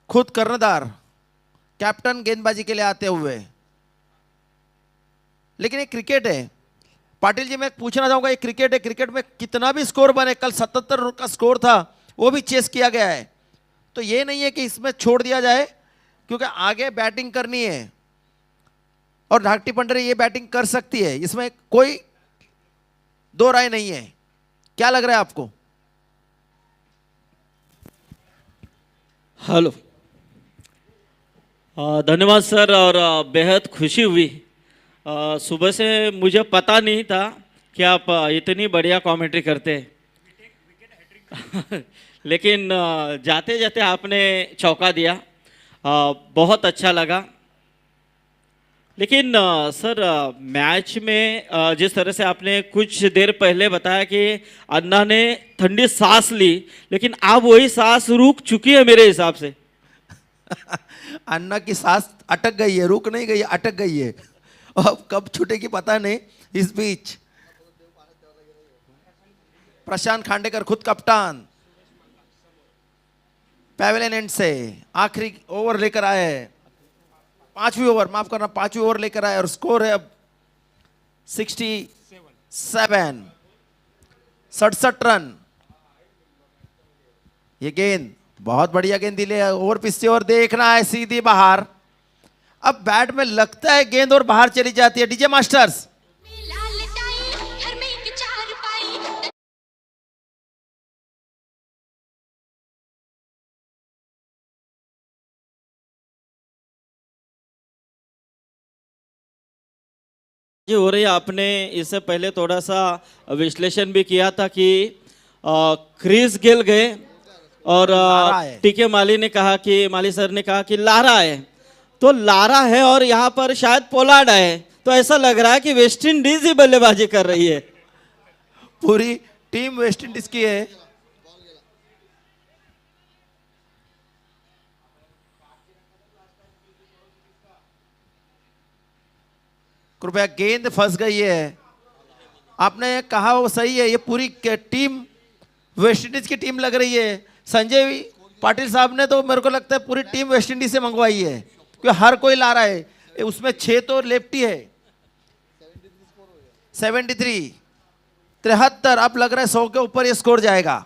खुद कर्णधार कैप्टन गेंदबाजी के लिए आते हुए, लेकिन ये क्रिकेट है पाटिल जी, मैं पूछना चाहूंगा, ये क्रिकेट है, क्रिकेट में कितना भी स्कोर बने, कल 77 का स्कोर था वो भी चेस किया गया है, तो ये नहीं है कि इसमें छोड़ दिया जाए, क्योंकि आगे बैटिंग करनी है और धाकटी पंडरी ये बैटिंग कर सकती है, इसमें कोई दो राय नहीं है। क्या लग रहा है आपको? हेलो, धन्यवाद सर, और बेहद खुशी हुई। सुबह से मुझे पता नहीं था कि आप इतनी बढ़िया कमेंट्री करते हैं लेकिन जाते जाते आपने चौका दिया, बहुत अच्छा लगा। लेकिन सर, मैच में जिस तरह से आपने कुछ देर पहले बताया कि अन्ना ने ठंडी सांस ली, लेकिन अब वही सांस रुक चुकी है मेरे हिसाब से। अन्ना की सांस अटक गई है, रुक नहीं गई, अटक गई है, अब कब छूटेगी पता नहीं। इस बीच प्रशांत खांडेकर खुद कप्तान पैवेलियन एंड से आखिरी ओवर लेकर आए हैं, 5वीं ओवर, माफ करना 5वीं ओवर लेकर आए और स्कोर है अब 67 रन। ये गेंद बहुत बढ़िया गेंद दिले, ओवर पिच से और देखना है सीधी बाहर। अब बैट में लगता है गेंद और बाहर चली जाती है। डीजे मास्टर्स, जी हो रही है, आपने इससे पहले थोड़ा सा विश्लेषण भी किया था कि क्रिस गेल गए और लारा है। टीके माली ने कहा कि माली सर ने कहा कि लारा है, तो लारा है और यहाँ पर शायद पोलार्ड है, तो ऐसा लग रहा है कि वेस्ट इंडीज ही बल्लेबाजी कर रही है। पूरी टीम वेस्ट इंडीज की है। कृपया, गेंद फंस गई है। आपने कहा वो सही है, ये पूरी टीम वेस्ट इंडीज की टीम लग रही है। संजय पाटिल साहब ने तो मेरे को लगता है पूरी टीम वेस्ट इंडीज से मंगवाई है, क्योंकि हर कोई ला रहा है, उसमें 6 तो लेफ्टी है। 73 73, अब लग रहा है 100 के ऊपर ये स्कोर जाएगा।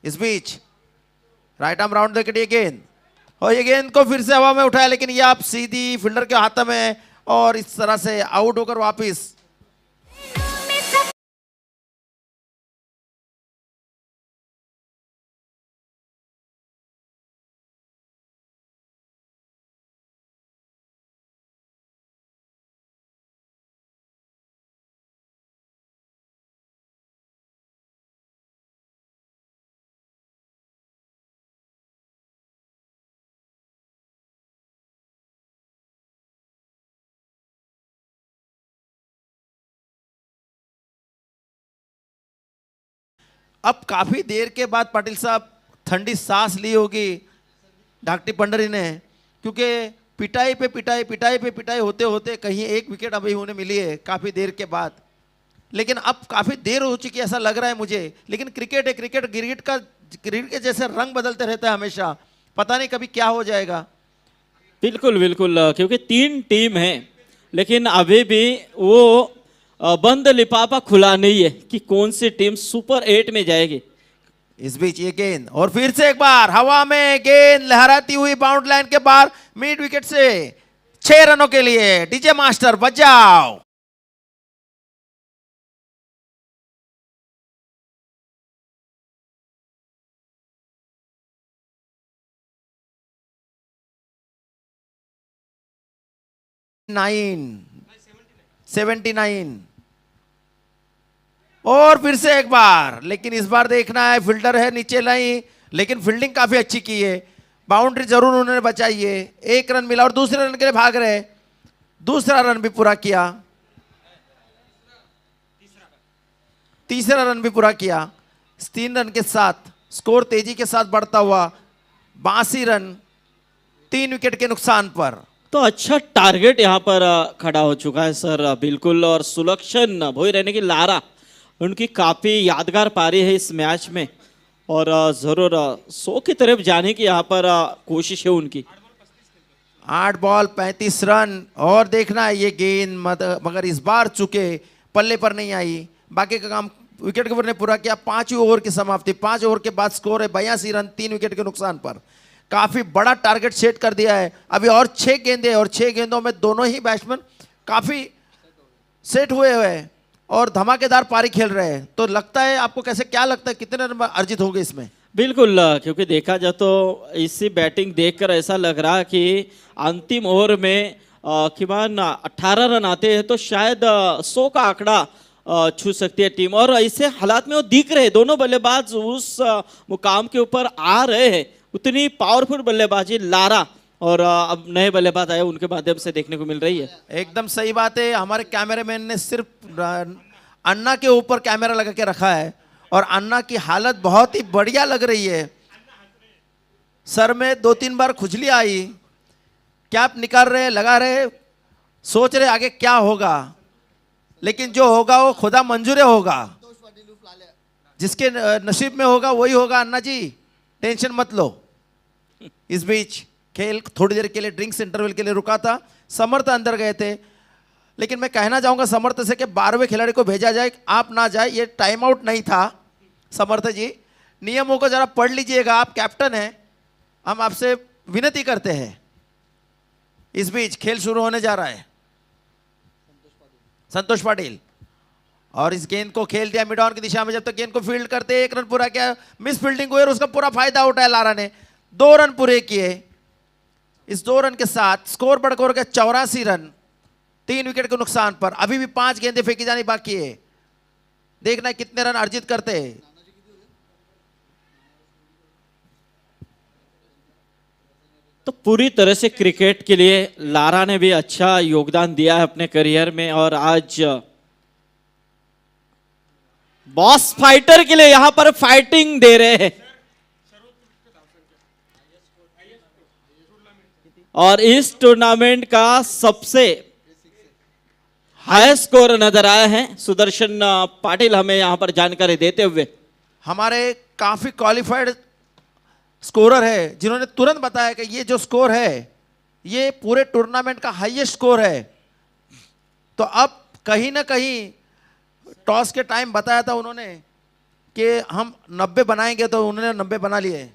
इस बीच राइट आर्म राउंड विकेट, ये गेंद, और ये गेंद को फिर से हवा में उठाया, लेकिन ये आप सीधी फील्डर के हाथ में और इस तरह से आउट होकर वापिस अब काफी देर के बाद पाटिल साहब ठंडी सांस ली होगी ढाकटी पंडरी ने, क्योंकि पिटाई पे पिटाई पिटाई पे पिटाई होते होते कहीं एक विकेट अभी उन्हें मिली है काफी देर के बाद। लेकिन अब काफी देर हो चुकी ऐसा लग रहा है मुझे। लेकिन क्रिकेट है, क्रिकेट के जैसे रंग बदलते रहता है हमेशा, पता नहीं कभी क्या हो जाएगा। बिल्कुल बिल्कुल, क्योंकि 3 टीम हैं, लेकिन अभी भी वो बंद लिफाफा खुला नहीं है कि कौन सी टीम सुपर 8 में जाएगी। इस बीच ये गेंद और फिर से एक बार हवा में गेंद लहराती हुई बाउंड लाइन के बाहर मिड विकेट से 6 रनों के लिए डीजे मास्टर बजाओ। नाइन 79 और फिर से एक बार, लेकिन इस बार देखना है फील्डर है नीचे नहीं, लेकिन फील्डिंग काफी अच्छी की है, बाउंड्री जरूर उन्होंने बचाई है। 1 रन मिला और दूसरे रन के लिए भाग रहे, दूसरा रन भी पूरा किया, तीसरा रन भी पूरा किया। 3 रन के साथ स्कोर तेजी के साथ बढ़ता हुआ 82 रन 3 विकेट के नुकसान पर। तो अच्छा टारगेट यहाँ पर खड़ा हो चुका है सर, बिल्कुल। और सुलक्षण भोई रहने की लारा उनकी काफ़ी यादगार पारी है इस मैच में, और ज़रूर 100 की तरफ जाने की यहाँ पर कोशिश है उनकी। 8 बॉल 35 रन और देखना है ये गेंद मगर इस बार चुके पल्ले पर नहीं आई। बाकी का काम विकेट कीपर ने पूरा किया। 5 ओवर की समाप्ति, 5 ओवर के बाद स्कोर है 82 रन 3 विकेट के नुकसान पर। काफी बड़ा टारगेट सेट कर दिया है। अभी और 6 गेंदे और 6 गेंदों में दोनों ही बैट्समैन काफी सेट हुए हैं और धमाकेदार पारी खेल रहे हैं। तो लगता है आपको, कैसे क्या लगता है कितने रन अर्जित होंगे इसमें? बिल्कुल, क्योंकि देखा जाए तो इसी बैटिंग देखकर ऐसा लग रहा है कि अंतिम ओवर में कीमान 18 रन आते हैं तो शायद 100 का आंकड़ा छू सकती है टीम। और ऐसे हालात में वो दिख रहे, दोनों बल्लेबाज उस मुकाम के ऊपर आ रहे हैं। उतनी पावरफुल बल्लेबाजी लारा और अब नए बल्लेबाज आए उनके माध्यम से देखने को मिल रही है। एकदम सही बात है। हमारे कैमरामैन ने सिर्फ अन्ना के ऊपर कैमरा लगा के रखा है और अन्ना की हालत बहुत ही बढ़िया लग रही है। सर में 2-3 बार खुजली आई, कैप निकाल रहे, लगा रहे, सोच रहे आगे क्या होगा, लेकिन जो होगा वो खुदा मंजूर होगा। जिसके नसीब में होगा वही होगा। अन्ना जी टेंशन मत लो। इस बीच खेल थोड़ी देर के लिए ड्रिंक्स इंटरवल के लिए रुका था। समर्थ अंदर गए थे, लेकिन मैं कहना चाहूंगा समर्थ से कि 12वें खिलाड़ी को भेजा जाए, आप ना जाए। ये टाइम आउट नहीं था। समर्थ जी नियमों को जरा पढ़ लीजिएगा, आप कैप्टन हैं, हम आपसे विनती करते हैं। इस बीच खेल शुरू होने जा रहा है। संतोष पाटिल और इस गेंद को खेल दिया मिड ऑन की दिशा में। जब तक गेंद को फील्ड करते 1 रन पूरा किया, मिस फील्डिंग हुई और उसका पूरा फायदा उठाया लारा ने। 2 रन पूरे किए। इस 2 रन के साथ स्कोर बढ़कर हो गया 84 रन 3 विकेट के नुकसान पर। अभी भी 5 गेंदें फेंकी जानी बाकी है। देखना है कितने रन अर्जित करते हैं। तो पूरी तरह से क्रिकेट के लिए लारा ने भी अच्छा योगदान दिया है अपने करियर में, और आज बॉस फाइटर के लिए यहां पर फाइटिंग दे रहे हैं। और इस टूर्नामेंट का सबसे हाई स्कोर नजर आया है सुदर्शन पाटिल हमें यहां पर जानकारी देते हुए। हमारे काफी क्वालिफाइड स्कोरर है जिन्होंने तुरंत बताया कि ये जो स्कोर है ये पूरे टूर्नामेंट का हाईएस्ट स्कोर है। तो अब कहीं ना कहीं टॉस के टाइम बताया था उन्होंने कि हम 90 बनाएंगे, तो उन्होंने 90 बना लिए।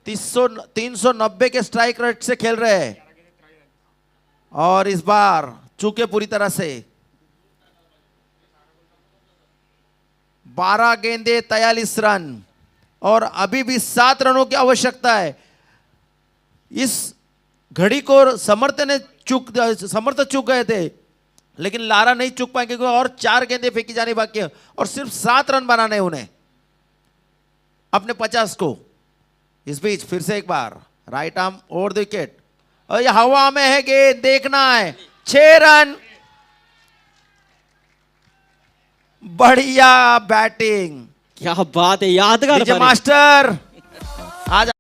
390 के स्ट्राइक रेट से खेल रहे हैं और इस बार चूके पूरी तरह से। 12 गेंदे 43 रन और अभी भी 7 रनों की आवश्यकता है। इस घड़ी को समर्थ चूक गए थे, लेकिन लारा नहीं चूक पाएंगे क्योंकि और 4 गेंदें फेंकी जानी बाकी है और सिर्फ 7 रन बनाने उन्हें अपने 50 को। इस बीच फिर से एक बार right arm over the wicket और ये हवा में है गेंद, देखना है। 6 रन। बढ़िया बैटिंग क्या बात है, यादगार डीजे पारी। मास्टर आज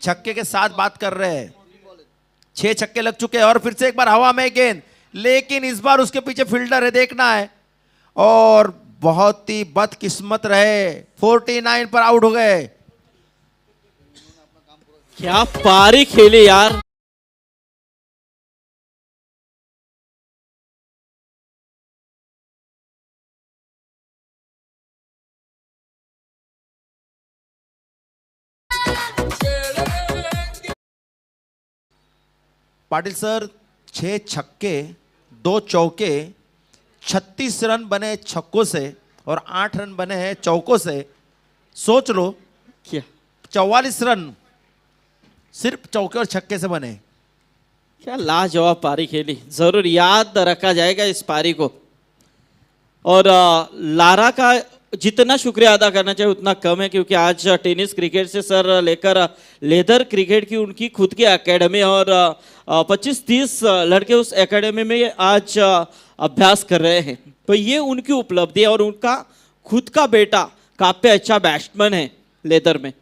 छक्के के साथ बात कर रहे हैं। 6 छक्के लग चुके हैं और फिर से एक बार हवा में गेंद, लेकिन इस बार उसके पीछे फील्डर है, देखना है। और बहुत ही बदकिस्मत रहे, 49 पर आउट हो गए। क्या पारी खेली यार। पाटिल सर 6 छक्के 2 चौके, 36 रन बने छक्कों से और 8 रन बने हैं चौकों से। सोच लो, क्या 44 रन सिर्फ चौके और छक्के से बने। क्या लाजवाब पारी खेली, जरूर याद रखा जाएगा इस पारी को। और लारा का जितना शुक्रिया अदा करना चाहिए उतना कम है, क्योंकि आज टेनिस क्रिकेट से सर लेकर लेदर क्रिकेट की उनकी खुद की एकेडमी और 25-30 लड़के उस एकेडमी में आज अभ्यास कर रहे हैं। तो ये उनकी उपलब्धि है और उनका खुद का बेटा काफी अच्छा बैट्समैन है लेदर में।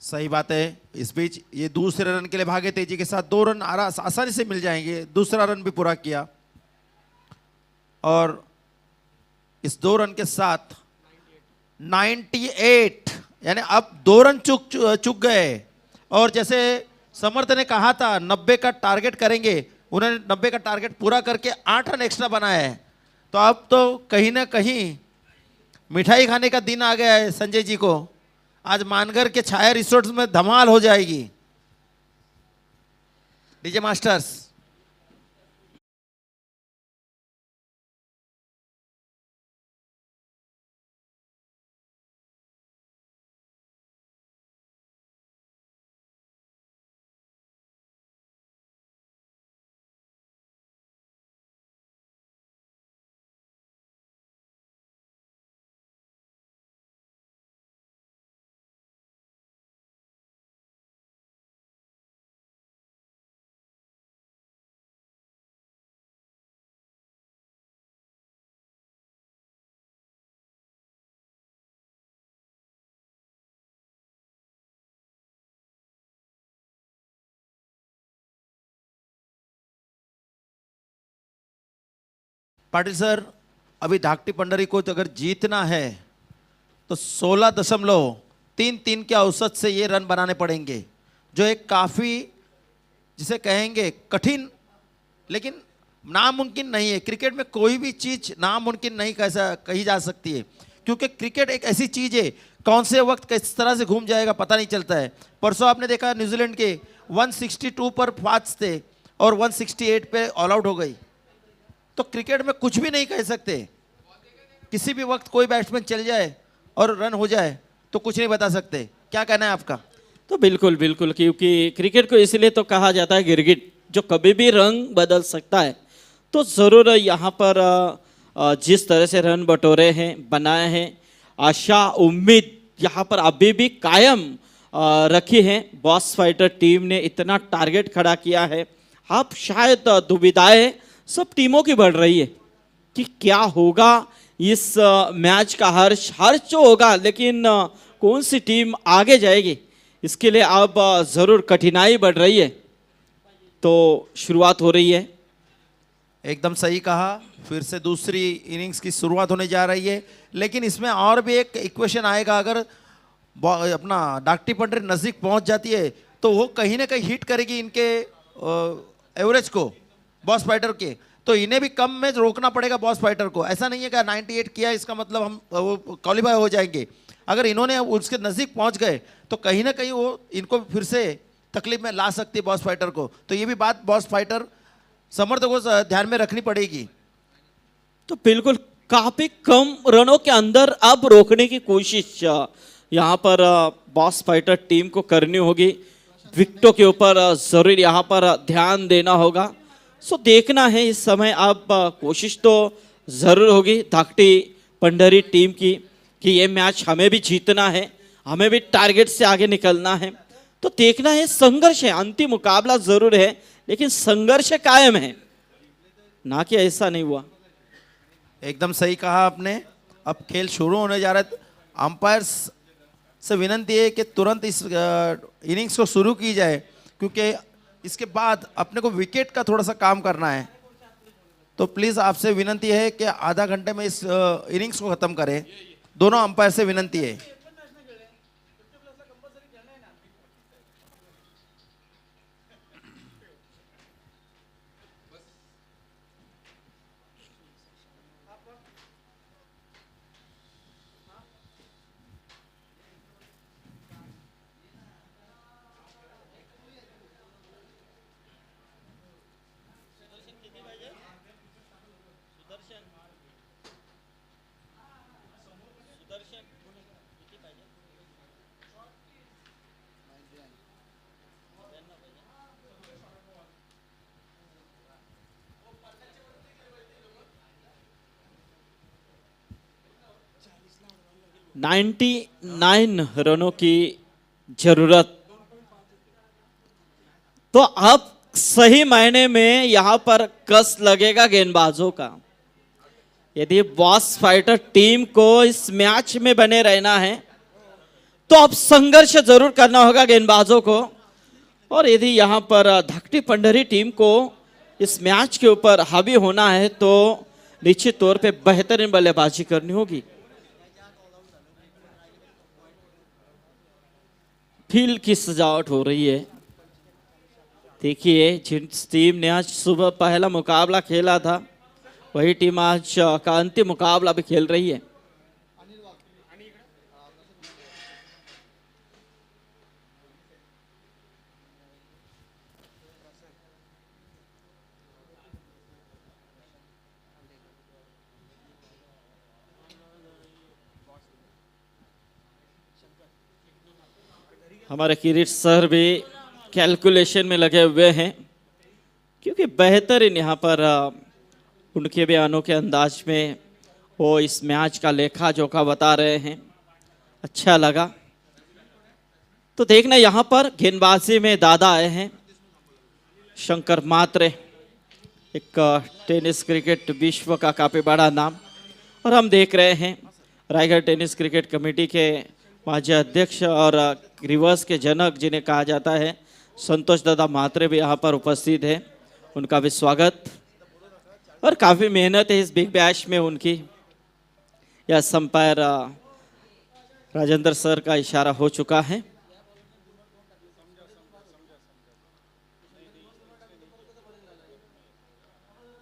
सही बात है। इस बीच ये दूसरे रन के लिए भागे तेजी के साथ, 2 रन आसानी से मिल जाएंगे। दूसरा रन भी पूरा किया और इस 2 रन के साथ 98, यानी अब 2 रन चुक गए। और जैसे समर्थ ने कहा था 90 का टारगेट करेंगे, उन्होंने 90 का टारगेट पूरा करके 8 रन एक्स्ट्रा बनाया है। तो अब तो कहीं ना कहीं मिठाई खाने का दिन आ गया है संजय जी को। आज मानगर के छाया रिसोर्ट्स में धमाल हो जाएगी। डीजे मास्टर्स पाटिल सर, अभी धाकटी पंडरी को तो अगर जीतना है तो 16.33 के औसत से ये रन बनाने पड़ेंगे, जो एक काफ़ी जिसे कहेंगे कठिन लेकिन नामुमकिन नहीं है। क्रिकेट में कोई भी चीज़ नामुमकिन नहीं कही जा सकती है, क्योंकि क्रिकेट एक ऐसी चीज़ है, कौन से वक्त किस तरह से घूम जाएगा पता नहीं चलता है। परसों आपने देखा न्यूजीलैंड के 162 पर फास्ट थे और 168 पे ऑल आउट हो गई। तो क्रिकेट में कुछ भी नहीं कह सकते, किसी भी वक्त कोई बैट्समैन चल जाए और रन हो जाए तो कुछ नहीं बता सकते। क्या कहना है आपका? तो बिल्कुल बिल्कुल, क्योंकि क्रिकेट को इसलिए तो कहा जाता है गिरगिट, जो कभी भी रंग बदल सकता है। तो ज़रूर यहाँ पर जिस तरह से रन बटोरे हैं, बनाए हैं, आशा उम्मीद यहाँ पर अभी भी कायम रखी है। बॉस फाइटर टीम ने इतना टारगेट खड़ा किया है, अब शायद दुविधाएं सब टीमों की बढ़ रही है कि क्या होगा इस मैच का। हर्ष जो होगा, लेकिन कौन सी टीम आगे जाएगी इसके लिए अब ज़रूर कठिनाई बढ़ रही है। तो शुरुआत हो रही है। एकदम सही कहा, फिर से दूसरी इनिंग्स की शुरुआत होने जा रही है। लेकिन इसमें और भी एक इक्वेशन आएगा, अगर अपना डाकटी पंडरी नज़दीक पहुंच जाती है तो वो कहीं ना कहीं हिट करेगी इनके एवरेज को, बॉस फाइटर के। तो इन्हें भी कम में रोकना पड़ेगा बॉस फाइटर को। ऐसा नहीं है कि 98 किया इसका मतलब हम वो क्वालिफाई हो जाएंगे। अगर इन्होंने उसके नज़दीक पहुंच गए तो कहीं ना कहीं वो इनको फिर से तकलीफ में ला सकती है बॉस फाइटर को। तो ये भी बात बॉस फाइटर समर्थकों को ध्यान में रखनी पड़ेगी। तो बिल्कुल काफी कम रनों के अंदर अब रोकने की कोशिश यहाँ पर बॉस फाइटर टीम को करनी होगी। विकेटों के ऊपर जरूर यहाँ पर ध्यान देना होगा। सो देखना है इस समय, अब कोशिश तो जरूर होगी धाकटी पंडरी टीम की कि ये मैच हमें भी जीतना है, हमें भी टारगेट से आगे निकलना है। तो देखना है, संघर्ष है, अंतिम मुकाबला जरूर है लेकिन संघर्ष कायम है, ना कि ऐसा नहीं हुआ। एकदम सही कहा आपने। अब खेल शुरू होने जा रहा है। अंपायर्स से विनती है कि तुरंत इस इनिंग्स को शुरू की जाए, क्योंकि इसके बाद अपने को विकेट का थोड़ा सा काम करना है। तो प्लीज़ आपसे विनती है कि आधा घंटे में इस इनिंग्स को ख़त्म करें। दोनों अंपायर से विनती है। नाइन्टी 99 रनों की जरूरत। तो अब सही मायने में यहां पर कस लगेगा गेंदबाजों का। यदि बॉस फाइटर टीम को इस मैच में बने रहना है तो अब संघर्ष जरूर करना होगा गेंदबाजों को। और यदि यहां पर धकटी पंडरी टीम को इस मैच के ऊपर हावी होना है तो निश्चित तौर पे बेहतरीन बल्लेबाजी करनी होगी। फील्ड की सजावट हो रही है। देखिए, जिस टीम ने आज सुबह पहला मुकाबला खेला था वही टीम आज का अंतिम मुकाबला भी खेल रही है। हमारे किरीट सर भी कैलकुलेशन में लगे हुए हैं, क्योंकि बेहतरीन यहाँ पर उनके भी अनोखे अंदाज में वो इस मैच का लेखा जोखा बता रहे हैं। अच्छा लगा। तो देखना, यहाँ पर गेंदबाजी में दादा आए हैं शंकर मात्रे, एक टेनिस क्रिकेट विश्व का काफ़ी बड़ा नाम। और हम देख रहे हैं रायगढ़ टेनिस क्रिकेट कमेटी के माजी अध्यक्ष और रिवर्स के जनक जिन्हें कहा जाता है संतोष दादा मात्रे भी यहाँ पर उपस्थित है। उनका भी स्वागत। और काफ़ी मेहनत है इस बिग बैश में उनकी। यह संपायर राजेंद्र सर का इशारा हो चुका है।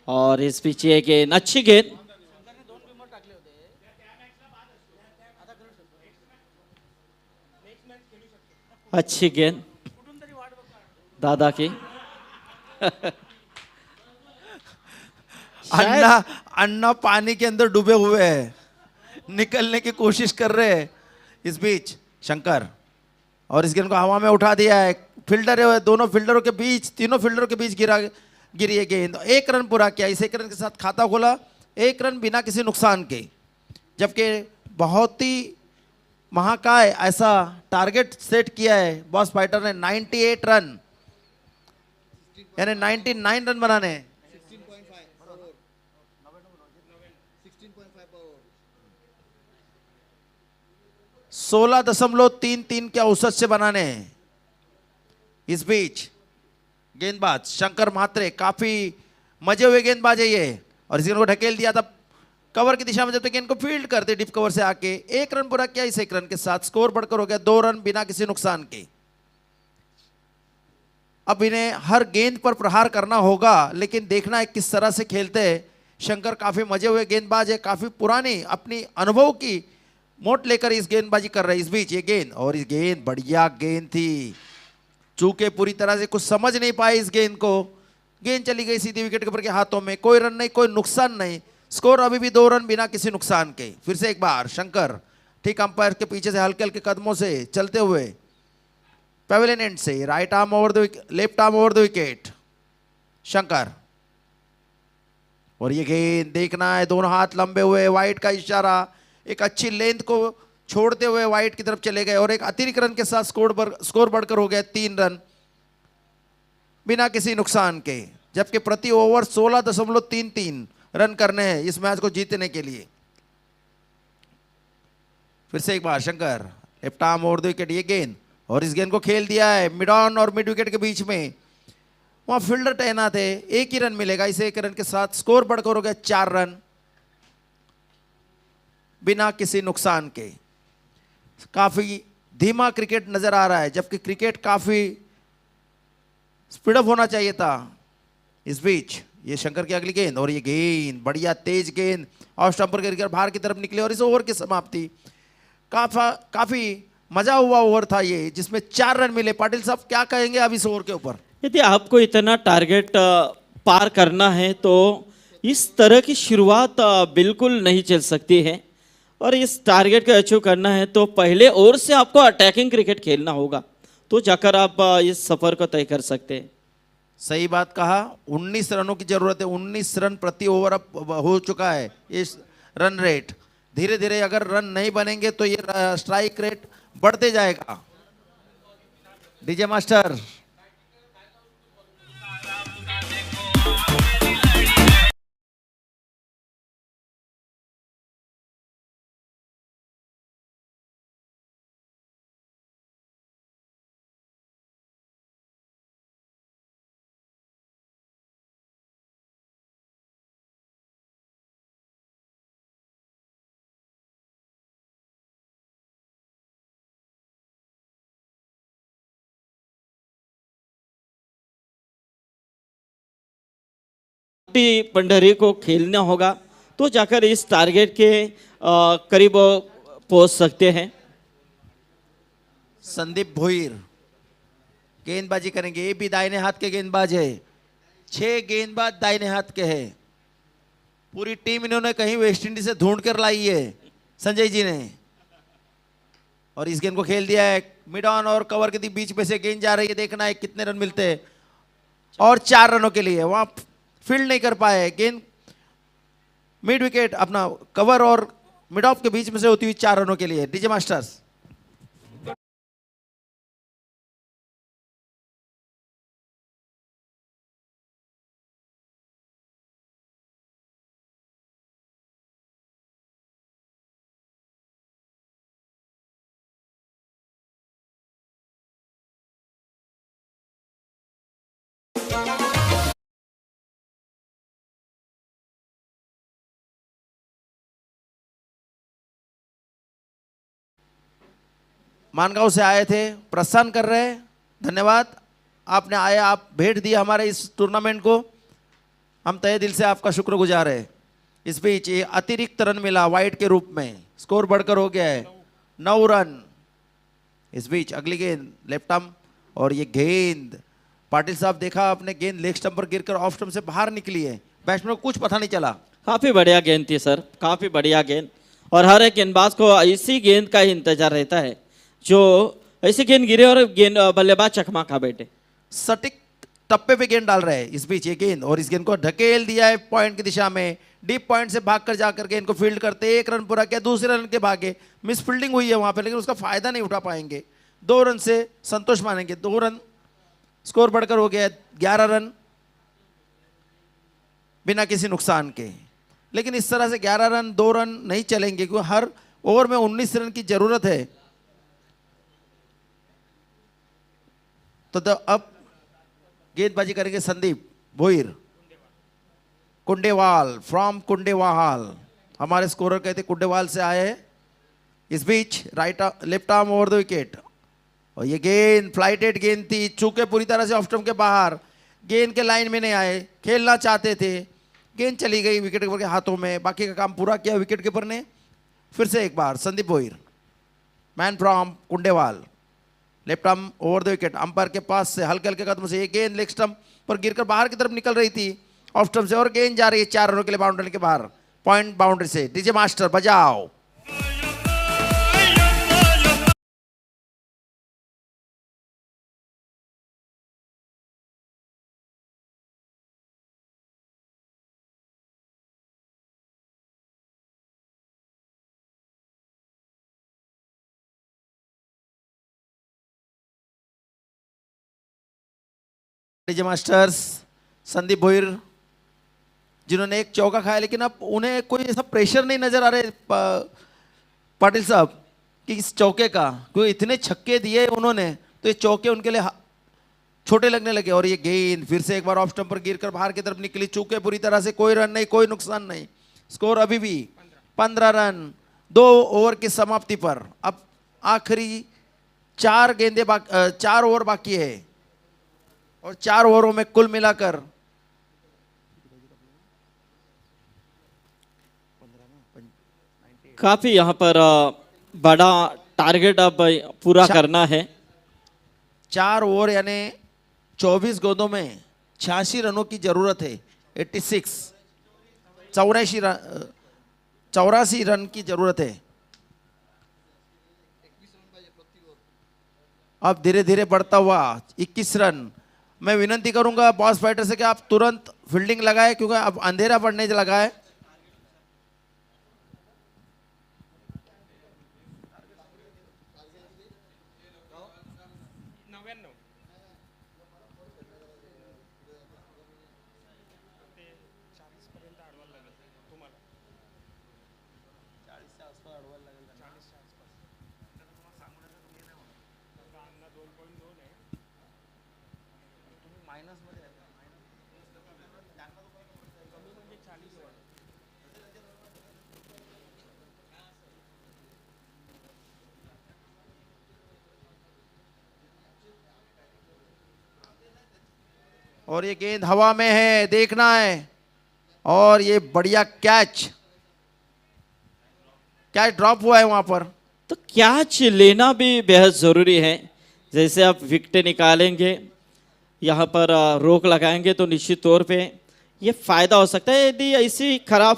और इस पीछे गेंद, अच्छी गेंद, अच्छी गेंद दादा की। अन्ना अन्ना पानी के अंदर डूबे हुए हैं, निकलने की कोशिश कर रहे हैं। इस बीच शंकर, और इस गेंद को हवा में उठा दिया है। फील्डर है, दोनों फील्डरों के बीच, तीनों फील्डरों के बीच गिरी है गेंद। एक रन पूरा किया। इस एक रन के साथ खाता खोला, एक रन बिना किसी नुकसान के। जबकि बहुत ही महाकाय ऐसा टारगेट सेट किया है बॉस फाइटर ने, 98 रन, यानी 99 रन बनाने हैं। 16.33 के औसत से बनाने हैं। इस बीच गेंदबाज शंकर म्हात्रे काफी मजे हुए गेंदबाज है ये, और इस गेंद को ढकेल दिया था कवर की दिशा में, जब तक गेंद को फील्ड करते डीप कवर से आके। एक रन पूरा किया। इस एक रन के साथ स्कोर बढ़कर हो गया 2 रन बिना किसी नुकसान के। अब इन्हें हर गेंद पर प्रहार करना होगा, लेकिन देखना है किस तरह से खेलते हैं। शंकर काफी मजे हुए गेंदबाज है, काफी पुरानी अपनी अनुभव की मोट लेकर इस गेंदबाजी कर रहे हैं। इस बीच ये गेंद, और इस गेंद बढ़िया गेंद थी, चूंकि पूरी तरह से कुछ समझ नहीं पाए इस गेंद को। गेंद चली गई सीधी विकेट कीपर के हाथों में। कोई रन नहीं, कोई नुकसान नहीं। स्कोर अभी भी 2 रन बिना किसी नुकसान के। फिर से एक बार शंकर ठीक अंपायर के पीछे से हल्के हल्के कदमों से चलते हुए पेविलियन एंड से right arm over the left arm over the wicket Shankar. और ये गेंद देखना है, दोनों हाथ लंबे हुए, वाइड का इशारा, एक अच्छी लेंथ को छोड़ते हुए वाइट की तरफ चले गए और एक अतिरिक्त रन के साथ स्कोर बढ़कर हो गया 3 रन बिना किसी नुकसान के, जबकि प्रति ओवर 16.33 रन करने हैं इस मैच को जीतने के लिए। फिर से एक बार Shankar left arm over the wicket, ये गेंद और इस गेंद को खेल दिया है मिड ऑन और मिड विकेट के बीच में, वहां फील्डर तैनात है, एक ही रन मिलेगा। इस एक रन के साथ स्कोर बढ़कर हो गया 4 रन बिना किसी नुकसान के। काफी धीमा क्रिकेट नजर आ रहा है, जबकि क्रिकेट काफी स्पीड अप होना चाहिए था। इस बीच ये शंकर की अगली गेंद और ये गेंद बढ़िया तेज गेंद ऑफ स्टंप पर गिरकर बाहर की तरफ निकले और इस ओवर की समाप्ति। काफी मजा हुआ ओवर था ये, जिसमें 4 रन मिले। पाटिल साहब क्या कहेंगे अब इस ओवर के ऊपर? यदि आपको इतना टारगेट पार करना है तो इस तरह की शुरुआत बिल्कुल नहीं चल सकती है, और इस टारगेट को अचीव करना है तो पहले ओवर से आपको अटैकिंग क्रिकेट खेलना होगा, तो जाकर आप इस सफर को तय कर सकते हैं। सही बात कहा, 19 रनों की जरूरत है। 19 रन प्रति ओवर अब हो चुका है इस रन रेट। धीरे धीरे अगर रन नहीं बनेंगे तो ये स्ट्राइक रेट बढ़ते जाएगा। डीजे मास्टर पंडरी को खेलना होगा तो जाकर इस टारगेट के करीब पहुंच सकते हैं। संदीप भोईर गेंदबाजी करेंगे, ये भी दाहिने हाथ के गेंदबाज है। 6 गेंदबाज दाहिने हाथ के हैं। पूरी टीम इन्होंने कहीं वेस्ट इंडीज से ढूंढ कर लाई है संजय जी ने, और इस गेंद को खेल दिया है मिड ऑन और कवर के बीच में से गेंद जा रही है। देखना है कितने रन मिलते हैं, और 4 रनों के लिए वहां फील्ड नहीं कर पाए। गेंद मिड विकेट अपना कवर और मिड ऑफ के बीच में से होती हुई 4 रनों के लिए। डीजे मास्टर्स मानगांव से आए थे, प्रस्थान कर रहे हैं। धन्यवाद, आपने आए, आप भेंट दिया हमारे इस टूर्नामेंट को, हम तहे दिल से आपका शुक्रगुजार है। इस बीच ये अतिरिक्त रन मिला वाइट के रूप में, स्कोर बढ़कर हो गया है 9 रन। इस बीच अगली गेंद लेफ्ट आर्म और ये गेंद पाटिल साहब देखा आपने, गेंद लेग स्टंप पर गिरकर ऑफ स्टंप से बाहर निकली है। बैट्समैन को कुछ पता नहीं चला। काफी बढ़िया गेंद थी सर, काफी बढ़िया गेंद, और हर एक गेंदबाज को इसी गेंद का ही इंतजार रहता है, जो ऐसी गेंद गिरे और गेंद बल्लेबाज चकमा खा बैठे। सटीक टप्पे पे गेंद डाल रहे हैं। इस बीच ये गेंद और इस गेंद को ढकेल दिया है पॉइंट की दिशा में। डीप पॉइंट से भागकर जाकर गेंद को फील्ड करते 1 रन पूरा किया, दूसरे रन के भागे मिस फील्डिंग हुई है वहां पे, लेकिन उसका फायदा नहीं उठा पाएंगे। 2 रन से संतोष मानेंगे। 2 रन स्कोर बढ़कर हो गया 11 रन बिना किसी नुकसान के। लेकिन इस तरह से 11 रन 2 रन नहीं चलेंगे, क्योंकि हर ओवर में 19 रन की जरूरत है। तो अब गेंदबाजी करेंगे संदीप भोईर, कुंडेवाल फ्रॉम कुंडेवाल, हमारे स्कोरर कहते कुंडेवाल से आए हैं। इस बीच left arm over the wicket, और ये गेंद फ्लाइटेड गेंद थी, चूके पूरी तरह से ऑफ स्टंप के बाहर, गेंद के लाइन में नहीं आए, खेलना चाहते थे, गेंद चली गई विकेट कीपर के हाथों में। बाकी का काम पूरा किया विकेट कीपर ने। फिर से एक बार Sandeep Bhoir, man from Kundewal, left arm over the wicket, umpire के पास से हल्के हल्के कदम से ये गेंद लेग स्टंप पर गिरकर बाहर की तरफ निकल रही थी ऑफ स्टंप से, और गेंद जा रही है 4 रनों के लिए बाउंड्री के बाहर, पॉइंट बाउंड्री से। डीजे मास्टर बजाओ। डीजे मास्टर्स संदीप भोईर जिन्होंने एक चौका खाया, लेकिन अब उन्हें कोई ऐसा प्रेशर नहीं नजर आ रहे पाटिल साहब कि इस चौके का, क्योंकि इतने छक्के दिए उन्होंने तो ये चौके उनके लिए छोटे लगने लगे। और ये गेंद फिर से एक बार ऑफ स्टंप पर गिरकर बाहर की तरफ निकली, चूके पूरी तरह से, कोई रन नहीं, कोई नुकसान नहीं। स्कोर अभी भी 15 रन 2 ओवर की समाप्ति पर। अब आखिरी 4 ओवर बाकी है और 4 ओवरों में कुल मिलाकर काफी यहाँ पर बड़ा टारगेट अब पूरा करना है। 4 ओवर यानी 24 गेंदों में 86 रनों की जरूरत है। 84 रन की जरूरत है। अब धीरे धीरे बढ़ता हुआ 21 रन। मैं विनंती करूंगा बॉस फाइटर से कि आप तुरंत फील्डिंग लगाए, क्योंकि अब अंधेरा पड़ने लगा है। और ये गेंद हवा में है, देखना है। और ये बढ़िया कैच ड्रॉप हुआ है वहां पर। तो कैच लेना भी बेहद ज़रूरी है। जैसे आप विकेट निकालेंगे, यहाँ पर रोक लगाएंगे तो निश्चित तौर पे ये फ़ायदा हो सकता है। यदि ऐसी खराब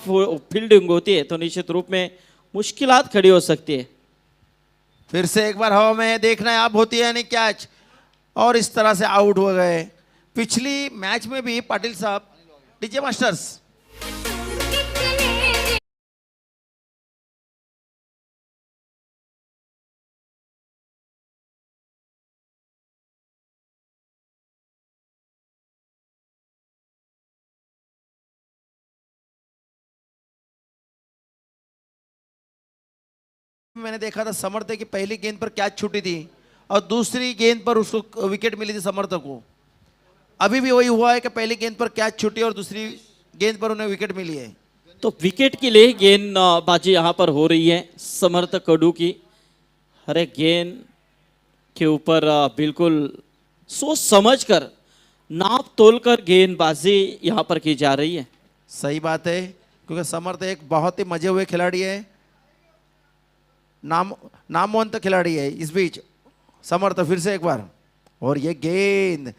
फील्डिंग होती है तो निश्चित रूप में मुश्किलात खड़ी हो सकती है। फिर से एक बार हवा में है, देखना है अब होती है नहीं कैच। और इस तरह से आउट हो गए। पिछली मैच में भी पाटिल साहब, डीजे मास्टर्स, मैंने देखा था समर्थ की पहली गेंद पर कैच छूटी थी और दूसरी गेंद पर उसको विकेट मिली थी समर्थ को। अभी भी वही हुआ है कि पहली गेंद पर कैच छूटी और दूसरी गेंद पर उन्हें विकेट मिली है। तो विकेट के लिए गेंदबाजी यहाँ पर हो रही है समर्थ कडू की। हर एक गेंद के ऊपर बिल्कुल सोच समझ कर, नाप तोल कर गेंदबाजी यहाँ पर की जा रही है। सही बात है, क्योंकि समर्थ एक बहुत ही मजे हुए खिलाड़ी है, नामवंत खिलाड़ी है। इस बीच समर्थ फिर से एक बार, और ये गेंद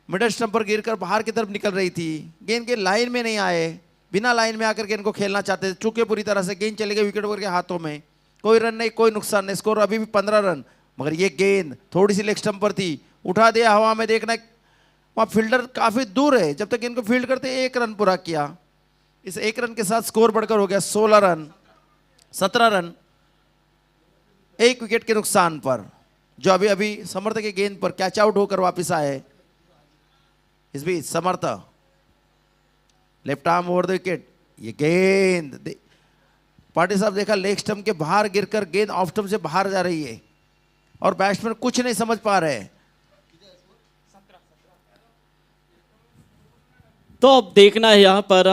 मिडल स्टंप पर गिरकर बाहर की तरफ निकल रही थी। गेंद के लाइन में नहीं आए, बिना लाइन में आकर गेंद को खेलना चाहते थे, चूके पूरी तरह से गेंद चले गए विकेट के हाथों में। कोई रन नहीं, कोई नुकसान नहीं। स्कोर अभी भी 15 रन। मगर ये गेंद थोड़ी सी लेग स्टंप पर थी, उठा दिया हवा में। देखना वहाँ फील्डर काफी दूर है, जब तक इनको फील्ड करते 1 रन पूरा किया। इस 1 रन के साथ स्कोर बढ़कर हो गया 16 रन, 17 रन 1 विकेट के नुकसान पर, जो अभी अभी समर्थ के गेंद पर कैच आउट होकर वापस आए। इस बीच Samarth left arm over the wicket. ये गेंद पाटिल साहब देखा लेग स्टंप के बाहर गिरकर गेंद ऑफ स्टंप से बाहर जा रही है और बैट्समैन कुछ नहीं समझ पा रहे। तो अब देखना है यहाँ पर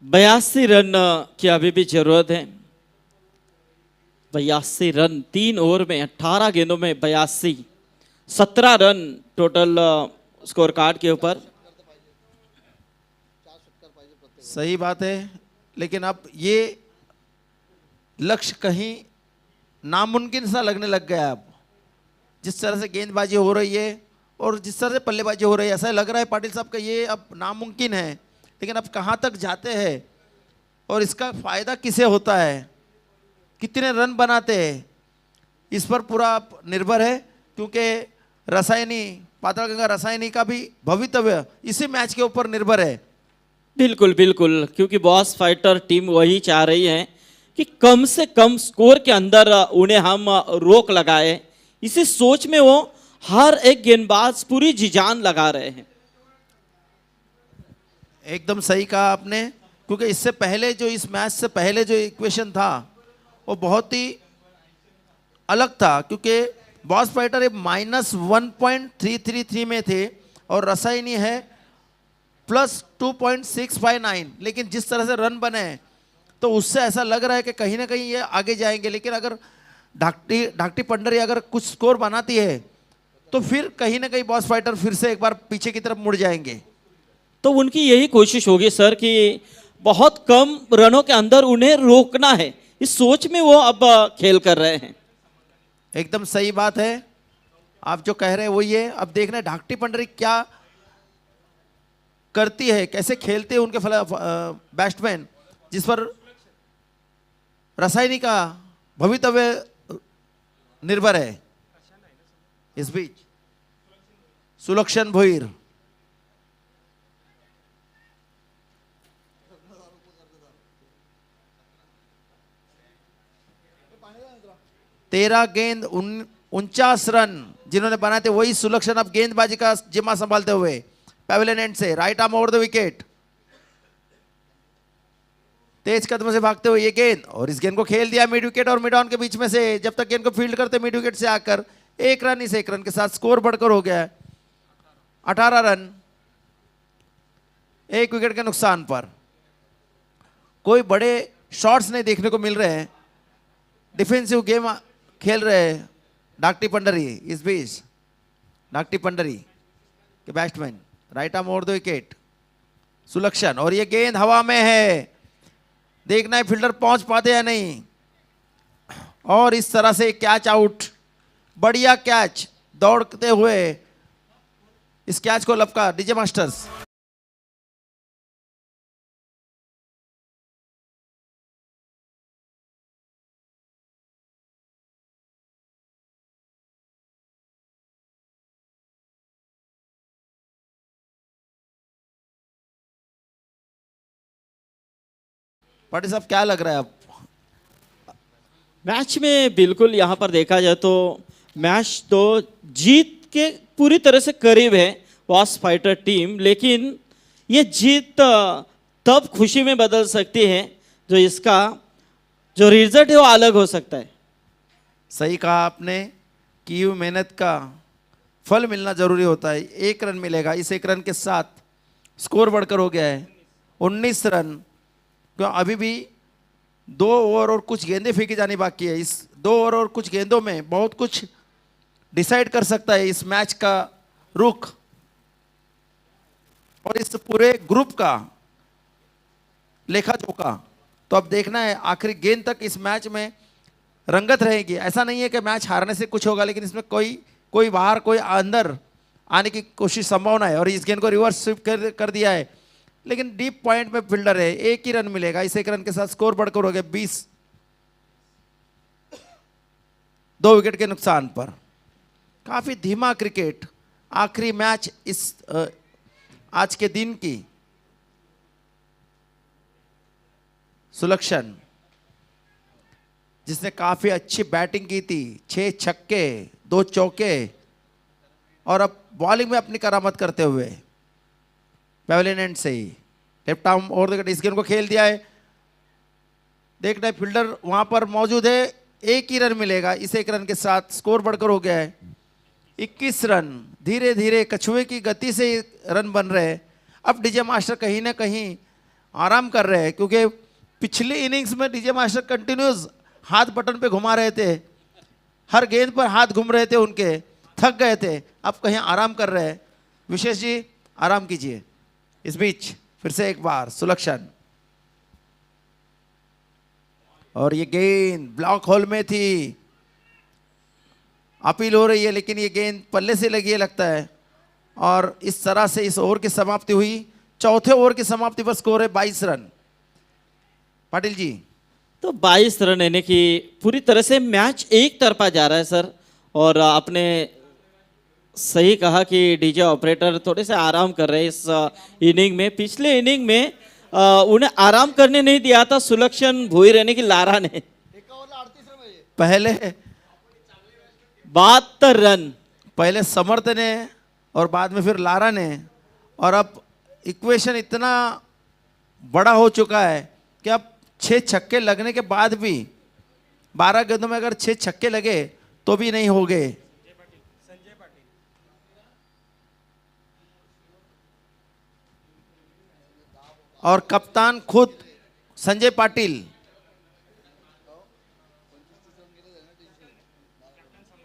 82 रन की अभी भी जरूरत है। 82 रन 3 ओवर में 18 गेंदों में 82, 17 रन टोटल स्कोर कार्ड के ऊपर। सही बात है, लेकिन अब ये लक्ष्य कहीं नामुमकिन सा लगने लग गया। अब जिस तरह से गेंदबाजी हो रही है और जिस तरह से बल्लेबाजी हो रही है, ऐसा लग रहा है पाटिल साहब का ये अब नामुमकिन है। लेकिन अब कहाँ तक जाते हैं और इसका फायदा किसे होता है, कितने रन बनाते हैं, इस पर पूरा निर्भर है। क्योंकि रसायनी पातालगंगा रसायनी का भी भवितव्य इसी मैच के ऊपर निर्भर है। बिल्कुल बिल्कुल, क्योंकि बॉस फाइटर टीम वही चाह रही है कि कम से कम स्कोर के अंदर उन्हें हम रोक लगाए, इसी सोच में वो हर एक गेंदबाज पूरी जी जान लगा रहे हैं। एकदम सही कहा आपने, क्योंकि इससे पहले जो इस मैच से पहले जो इक्वेशन था वो बहुत ही अलग था, क्योंकि बॉस फाइटर -1.333 में थे और रसायनी है +2.659, लेकिन जिस तरह से रन बने हैं तो उससे ऐसा लग रहा है कि कहीं ना कहीं ये आगे जाएंगे। लेकिन अगर ढाकटी पंडरी अगर कुछ स्कोर बनाती है तो फिर कहीं ना कहीं बॉस फाइटर फिर से एक बार पीछे की तरफ मुड़ जाएंगे। तो उनकी यही कोशिश होगी सर कि बहुत कम रनों के अंदर उन्हें रोकना है, इस सोच में वो अब खेल कर रहे हैं। एकदम सही बात है, आप जो कह रहे हैं वही है। अब देखना है ढाकटी पंडरी क्या करती है, कैसे खेलते हैं उनके बैट्समैन, जिस पर रसायनी का भवितव्य निर्भर है। इस बीच सुलक्षण भोईर तेरह गेंद 49 रन जिन्होंने बनाए थे वही सुलक्षण अब गेंदबाजी का जिम्मा संभालते हुए पैवेलियन एंड से right arm over the wicket, तेज कदम से भागते हुए ये गेंद, और इस गेंद को खेल दिया मिड विकेट और मिड ऑन के बीच में से। जब तक गेंद को फील्ड करते मिड विकेट से आकर 1 रन, इस 1 रन के साथ स्कोर बढ़कर हो गया है 18 रन 1 विकेट के नुकसान पर। कोई बड़े शॉट्स नहीं देखने को मिल रहे हैं, डिफेंसिव गेम खेल रहे हैं ढाकटी पंडरी। इस बीच ढाकटी पंडरी के batsman right arm over the wicket Sulakshan, और ये गेंद हवा में है, देखना है फील्डर पहुंच पाते या नहीं। और इस तरह से कैच आउट, बढ़िया कैच, दौड़ते हुए इस कैच को लपका डीजे मास्टर्स। पाटिल साहब क्या लग रहा है अब? मैच में बिल्कुल यहाँ पर देखा जाए तो मैच तो जीत के पूरी तरह से करीब है बॉस फाइटर टीम, लेकिन ये जीत तब खुशी में बदल सकती है जो इसका जो रिजल्ट है वो अलग हो सकता है। सही कहा आपने कि ये मेहनत का फल मिलना जरूरी होता है। 1 रन मिलेगा, इस 1 रन के साथ स्कोर बढ़कर हो गया है 19 रन। क्यों अभी भी 2 ओवर और कुछ गेंदें फेंकी जानी बाकी है। इस 2 ओवर और कुछ गेंदों में बहुत कुछ डिसाइड कर सकता है इस मैच का रुख और इस पूरे ग्रुप का लेखा जोखा। तो अब देखना है आखिरी गेंद तक इस मैच में रंगत रहेगी। ऐसा नहीं है कि मैच हारने से कुछ होगा, लेकिन इसमें कोई बाहर कोई अंदर आने की कोशिश संभावना है। और इस गेंद को रिवर्स स्विप कर दिया है, लेकिन डीप पॉइंट में फील्डर है, 1 ही रन मिलेगा। इस 1 रन के साथ स्कोर बढ़कर हो गया 20, 2 विकेट के नुकसान पर। काफी धीमा क्रिकेट, आखिरी मैच इस आज के दिन की। सुलक्षण जिसने काफी अच्छी बैटिंग की थी, 6 छक्के 2 चौके, और अब बॉलिंग में अपनी करामत करते हुए पैवेलियन एंड से ही left arm over the wicket इस गेंद को खेल दिया है। देखना है फील्डर वहां पर मौजूद है, 1 ही रन मिलेगा। इस 1 रन के साथ स्कोर बढ़कर हो गया है 21 रन। धीरे धीरे कछुए की गति से रन बन रहे हैं। अब डीजे मास्टर कहीं ना कहीं आराम कर रहे हैं, क्योंकि पिछली इनिंग्स में डीजे मास्टर कंटिन्यूस हाथ बटन पे घुमा रहे थे, हर गेंद पर हाथ घूम रहे थे उनके, थक गए थे। अब कहीं आराम कर रहे हैं। विशेष जी आराम कीजिए। इस बीच फिर से एक बार सुलक्षण, और ये गेंद ब्लॉक होल में थी, अपील हो रही है, लेकिन ये गेंद पल्ले से लगी है लगता है। और इस तरह से इस ओवर की समाप्ति हुई। चौथे ओवर की समाप्ति पर स्कोर है 22 रन। पाटिल जी तो 22 रन यानी कि पूरी तरह से मैच एक तरफा जा रहा है सर। और आपने सही कहा कि डीजे ऑपरेटर थोड़े से आराम कर रहे हैं इस इनिंग में। पिछले इनिंग में उन्हें आराम करने नहीं दिया था सुलक्षण भोईर यानी कि लारा ने। पहले 72 रन। पहले समर्थ ने और बाद में फिर लारा ने, और अब इक्वेशन इतना बड़ा हो चुका है कि अब 6 छक्के लगने के बाद भी 12 गेंदों में अगर 6 छक्के लगे तो भी नहीं हो गए। और कप्तान खुद संजय पाटिल,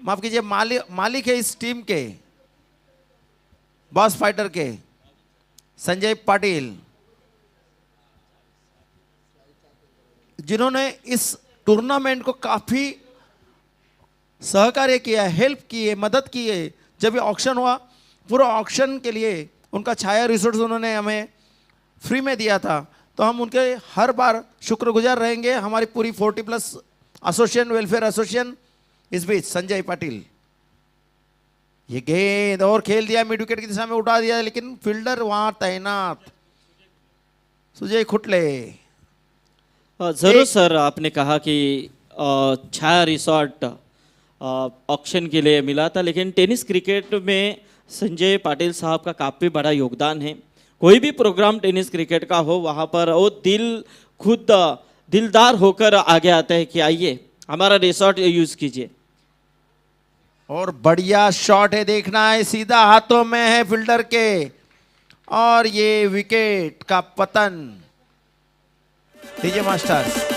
माफ कीजिए, मालिक है इस टीम के, बॉस फाइटर के संजय पाटिल, जिन्होंने इस टूर्नामेंट को काफी सहकार्य किया, हेल्प की है, मदद की है। जब ये ऑक्शन हुआ, पूरा ऑक्शन के लिए उनका छाया रिसोर्स उन्होंने हमें फ्री में दिया था, तो हम उनके हर बार शुक्रगुजार रहेंगे। हमारी पूरी 40+ एसोसिएशन, वेलफेयर एसोसिएशन। इस बीच संजय पाटिल, ये गेंद और खेल दिया, मिड विकेट की दिशा में उठा दिया, लेकिन फील्डर वहां तैनात सुजय खुटले। जरूर सर, आपने कहा कि छाया रिसोर्ट ऑक्शन के लिए मिला था, लेकिन टेनिस क्रिकेट में संजय पाटिल साहब का काफ़ी बड़ा योगदान है। कोई भी प्रोग्राम टेनिस क्रिकेट का हो, वहाँ पर वो खुद दिलदार होकर आगे आता है कि आइए हमारा रिसोर्ट यूज़ कीजिए। और बढ़िया शॉट है, देखना है, सीधा हाथों में है फील्डर के, और ये विकेट का पतन। DJ masters,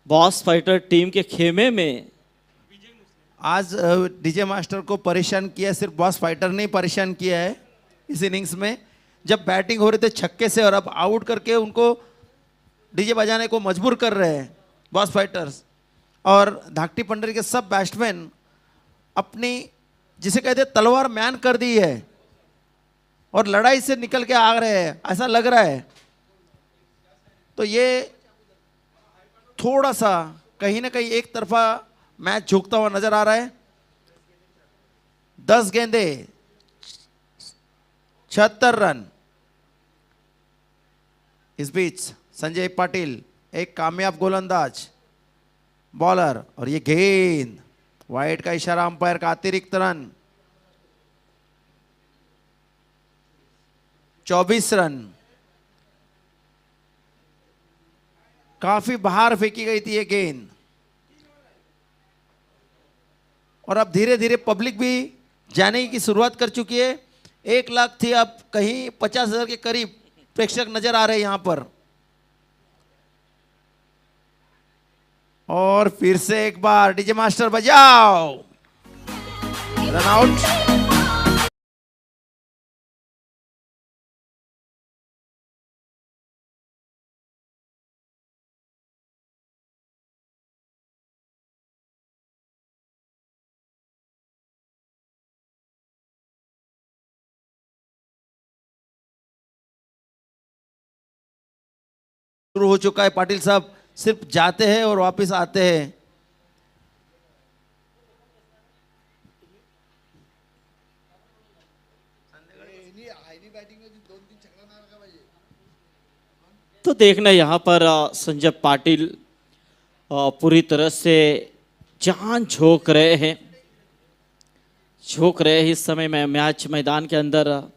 boss fighter team के खेमे में आज डीजे मास्टर को परेशान किया, सिर्फ बॉस फाइटर ने ही परेशान किया है इस इनिंग्स में। जब बैटिंग हो रही थी छक्के से, और अब आउट करके उनको डीजे बजाने को मजबूर कर रहे हैं बॉस फाइटर्स। और धाकटी पंडरी के सब बैट्समैन अपनी, जिसे कहते हैं, तलवार म्यान कर दी है और लड़ाई से निकल के आ रहे हैं, ऐसा लग रहा है। तो ये थोड़ा सा कहीं ना कहीं एक तरफा मैच झुकता हुआ नजर आ रहा है। 10 गेंदे, 76 रन। इस बीच संजय पाटिल एक कामयाब गोलंदाज बॉलर, और ये गेंद वाइड का इशारा अंपायर का, अतिरिक्त रन। 24 रन। काफी बाहर फेंकी गई थी ये गेंद, और अब धीरे धीरे पब्लिक भी जाने की शुरुआत कर चुकी है। 1 लाख थी, अब कहीं 50,000 के करीब प्रेक्षक नजर आ रहे हैं यहां पर। और फिर से एक बार डीजे मास्टर बजाओ, रन आउट। शुरू हो चुका है। पाटिल साहब सिर्फ जाते हैं और वापस आते हैं। तो देखना यहाँ पर संजय पाटिल पूरी तरह से जान झोंक रहे हैं, इस समय में मैच मैदान के अंदर।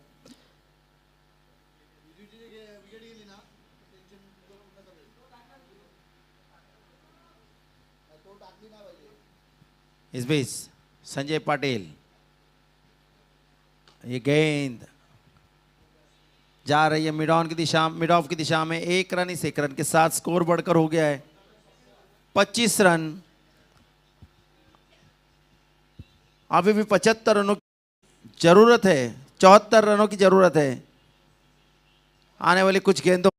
इस बीच संजय पाटिल, ये गेंद जा रही है मिड ऑफ की दिशा में। 1 रन, इस 1 रन के साथ स्कोर बढ़कर हो गया है 25 रन। अभी भी 75 रनों की जरूरत है, 74 रनों की जरूरत है। आने वाली कुछ गेंदों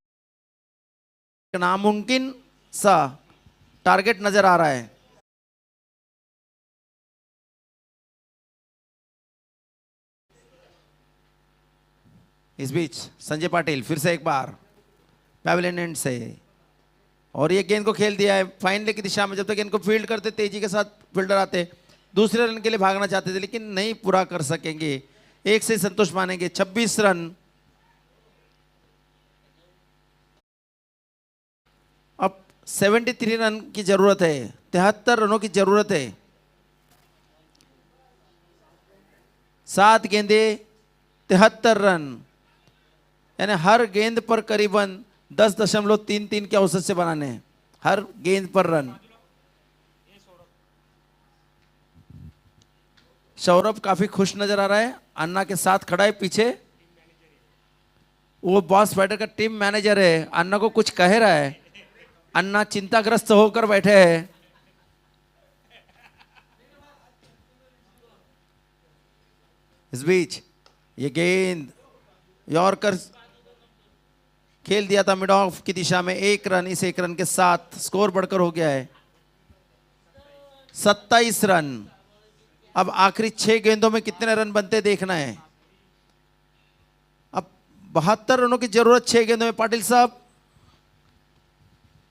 नामुमकिन सा टारगेट नजर आ रहा है। इस बीच संजय पाटिल फिर से एक बार पैवेलियन एंड से, और ये गेंद को खेल दिया है फाइनल की दिशा में। जब तक गेंद को फील्ड करते, तेजी के साथ फील्डर आते, दूसरे रन के लिए भागना चाहते थे लेकिन नहीं पूरा कर सकेंगे, एक से संतोष मानेंगे। 26 रन। अब 73 रन की जरूरत है, 73 रनों की जरूरत है। 7 गेंदे 73 रन, यानी हर गेंद पर करीबन 10.33 के औसत से बनाने हैं, हर गेंद पर रन। सौरभ काफी खुश नजर आ रहा है, अन्ना के साथ खड़ा है पीछे। वो बॉस फाइटर का टीम मैनेजर है, अन्ना को कुछ कह रहा है, अन्ना चिंताग्रस्त होकर बैठे हैं। इस बीच ये गेंद यॉर्कर खेल दिया था मिड ऑफ की दिशा में, 1 रन। इस 1 रन के साथ स्कोर बढ़कर हो गया है 27 रन। अब आखिरी 6 गेंदों में कितने रन बनते देखना है। अब 72 रनों की जरूरत 6 गेंदों में। पाटिल साहब,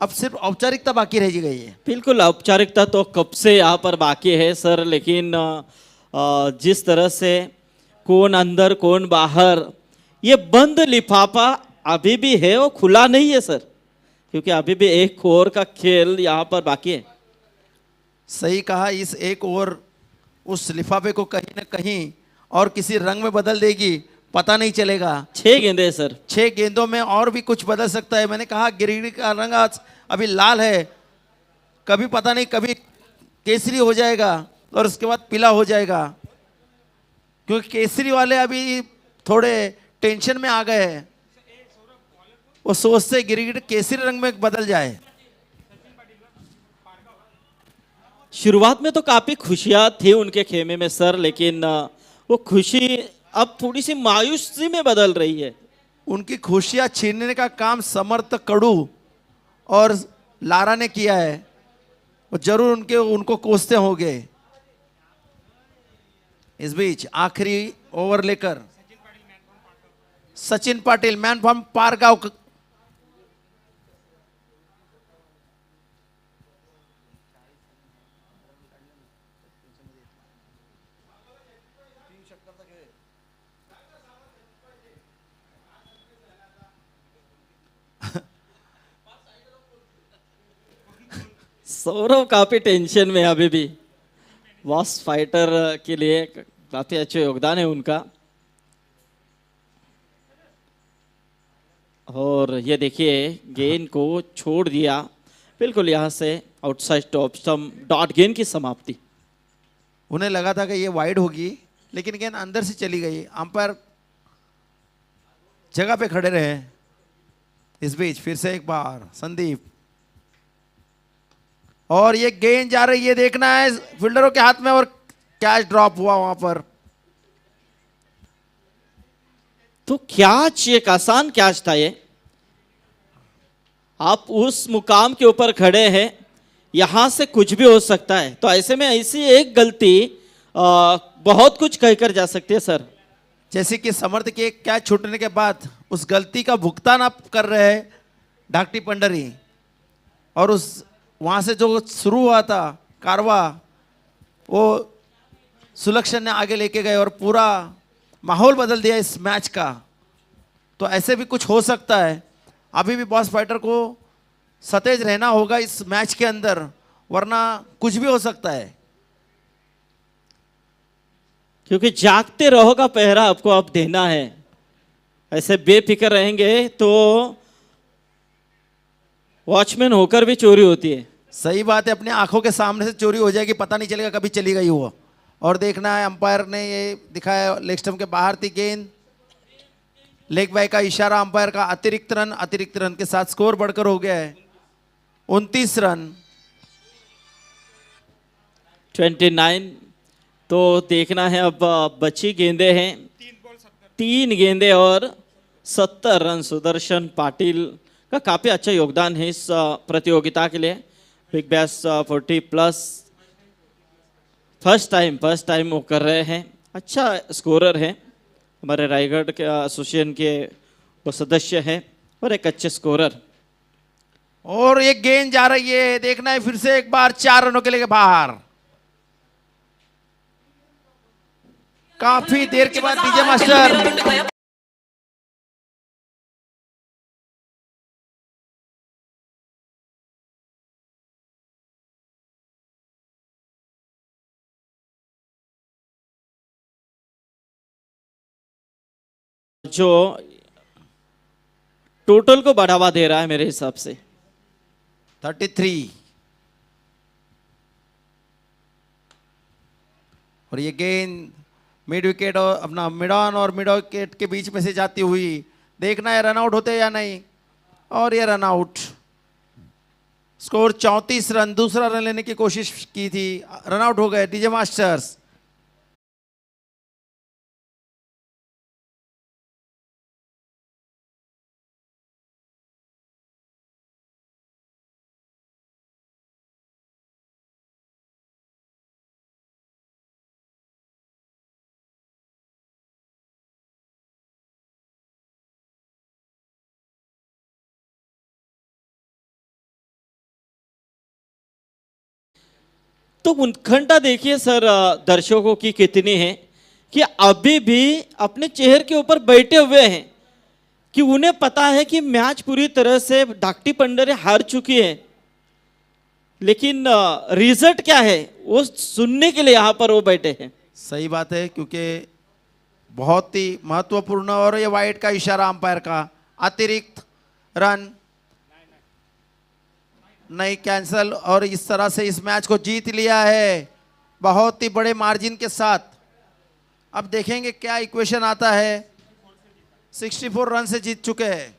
अब सिर्फ औपचारिकता बाकी रह गई है। बिल्कुल, औपचारिकता तो कब से यहाँ पर बाकी है सर, लेकिन जिस तरह से कौन अंदर कौन बाहर, ये बंद लिफाफा अभी भी है, वो खुला नहीं है सर, क्योंकि अभी भी 1 ओवर का खेल यहाँ पर बाकी है। सही कहा, इस 1 ओवर उस लिफाफे को कहीं ना कहीं और किसी रंग में बदल देगी, पता नहीं चलेगा। 6 गेंदे सर, 6 गेंदों में और भी कुछ बदल सकता है। मैंने कहा गिरिडीह का रंग आज अभी लाल है, कभी पता नहीं कभी केसरी हो जाएगा और उसके बाद पीला हो जाएगा, क्योंकि केसरी वाले अभी थोड़े टेंशन में आ गए हैं। वो सोचते गिरिडीह केसरी रंग में बदल जाए। शुरुआत में तो काफी खुशियां थी उनके खेमे में सर, लेकिन वो खुशी अब थोड़ी सी मायूसी में बदल रही है। उनकी खुशियां छीनने का काम समर्थ कड़ू और लारा ने किया है, वो जरूर उनको कोसते होंगे। इस बीच आखिरी ओवर लेकर सचिन पाटिल, मैन फ्रॉम पारगांव। सौरभ काफी टेंशन में है अभी भी। बॉस फाइटर के लिए काफी अच्छा योगदान है उनका। और ये देखिए गेंद को छोड़ दिया, बिल्कुल यहाँ से आउटसाइड टॉप स्टंप, डॉट गेंद की समाप्ति। उन्हें लगा था कि ये वाइड होगी, लेकिन गेंद अंदर से चली गई। अंपायर जगह पे खड़े रहे। इस बीच फिर से एक बार संदीप, और ये गेंद जा रही है, देखना है फील्डरों के हाथ में, और कैच ड्रॉप हुआ वहां पर। तो कैच एक आसान कैच था ये। आप उस मुकाम के ऊपर खड़े हैं, यहां से कुछ भी हो सकता है, तो ऐसे में ऐसी एक गलती बहुत कुछ कहकर जा सकती है सर। जैसे कि समर्थ के कैच छूटने के बाद उस गलती का भुगतान आप कर रहे हैं ढाकटी पंडरी, और उस वहां से जो शुरू हुआ था कारवा, वो सुलक्षण ने आगे लेके गए और पूरा माहौल बदल दिया इस मैच का। तो ऐसे भी कुछ हो सकता है। अभी भी बॉस फाइटर को सतेज रहना होगा इस मैच के अंदर, वरना कुछ भी हो सकता है। क्योंकि जागते रहो का पहरा आपको अब देना है। ऐसे बेफिक्र रहेंगे तो वॉचमैन होकर भी चोरी होती है। सही बात है, अपने आंखों के सामने से चोरी हो जाएगी, पता नहीं चलेगा कभी चली गई वो। और देखना है, अंपायर ने ये दिखाया लेग स्टंप के बाहर थी गेंद, लेग बाय का इशारा अंपायर का। अतिरिक्त रन के साथ स्कोर बढ़कर हो गया है 29 रन। 29। तो देखना है अब बची गेंदे हैं 3 गेंदे और 70 रन। सुदर्शन पाटिल का काफी अच्छा योगदान है इस प्रतियोगिता के लिए। बिग बैश 40+ फर्स्ट टाइम वो कर रहे हैं। अच्छा स्कोरर है, हमारे रायगढ़ के एसोसिएशन के वो सदस्य हैं और एक अच्छे स्कोरर। और एक गेंद जा रही है, देखना है फिर से एक बार, 4 रनों के लिए बाहर। काफी देर के बाद डीजे मास्टर जो टोटल को बढ़ावा दे रहा है मेरे हिसाब से। 33 और ये गेंद मिड विकेट और अपना मिड ऑन और मिड विकेट के बीच में से जाती हुई, देखना है रन आउट होते या नहीं, और ये रन आउट। स्कोर 34 रन, दूसरा रन लेने की कोशिश की थी, रन आउट हो गए डीजे मास्टर्स। तो उत्कंठा देखिए सर दर्शकों की कितनी है कि अभी भी अपने चेहरे के ऊपर बैठे हुए हैं कि उन्हें पता है कि मैच पूरी तरह से डाकटी पंडरे हार चुकी है, लेकिन रिजल्ट क्या है वो सुनने के लिए यहाँ पर वो बैठे हैं। सही बात है, क्योंकि बहुत ही महत्वपूर्ण और ये वाइड का इशारा अंपायर का, अतिरिक्त रन नहीं, कैंसल, और इस तरह से इस मैच को जीत लिया है बहुत ही बड़े मार्जिन के साथ। अब देखेंगे क्या इक्वेशन आता है। 64 रन से जीत चुके हैं।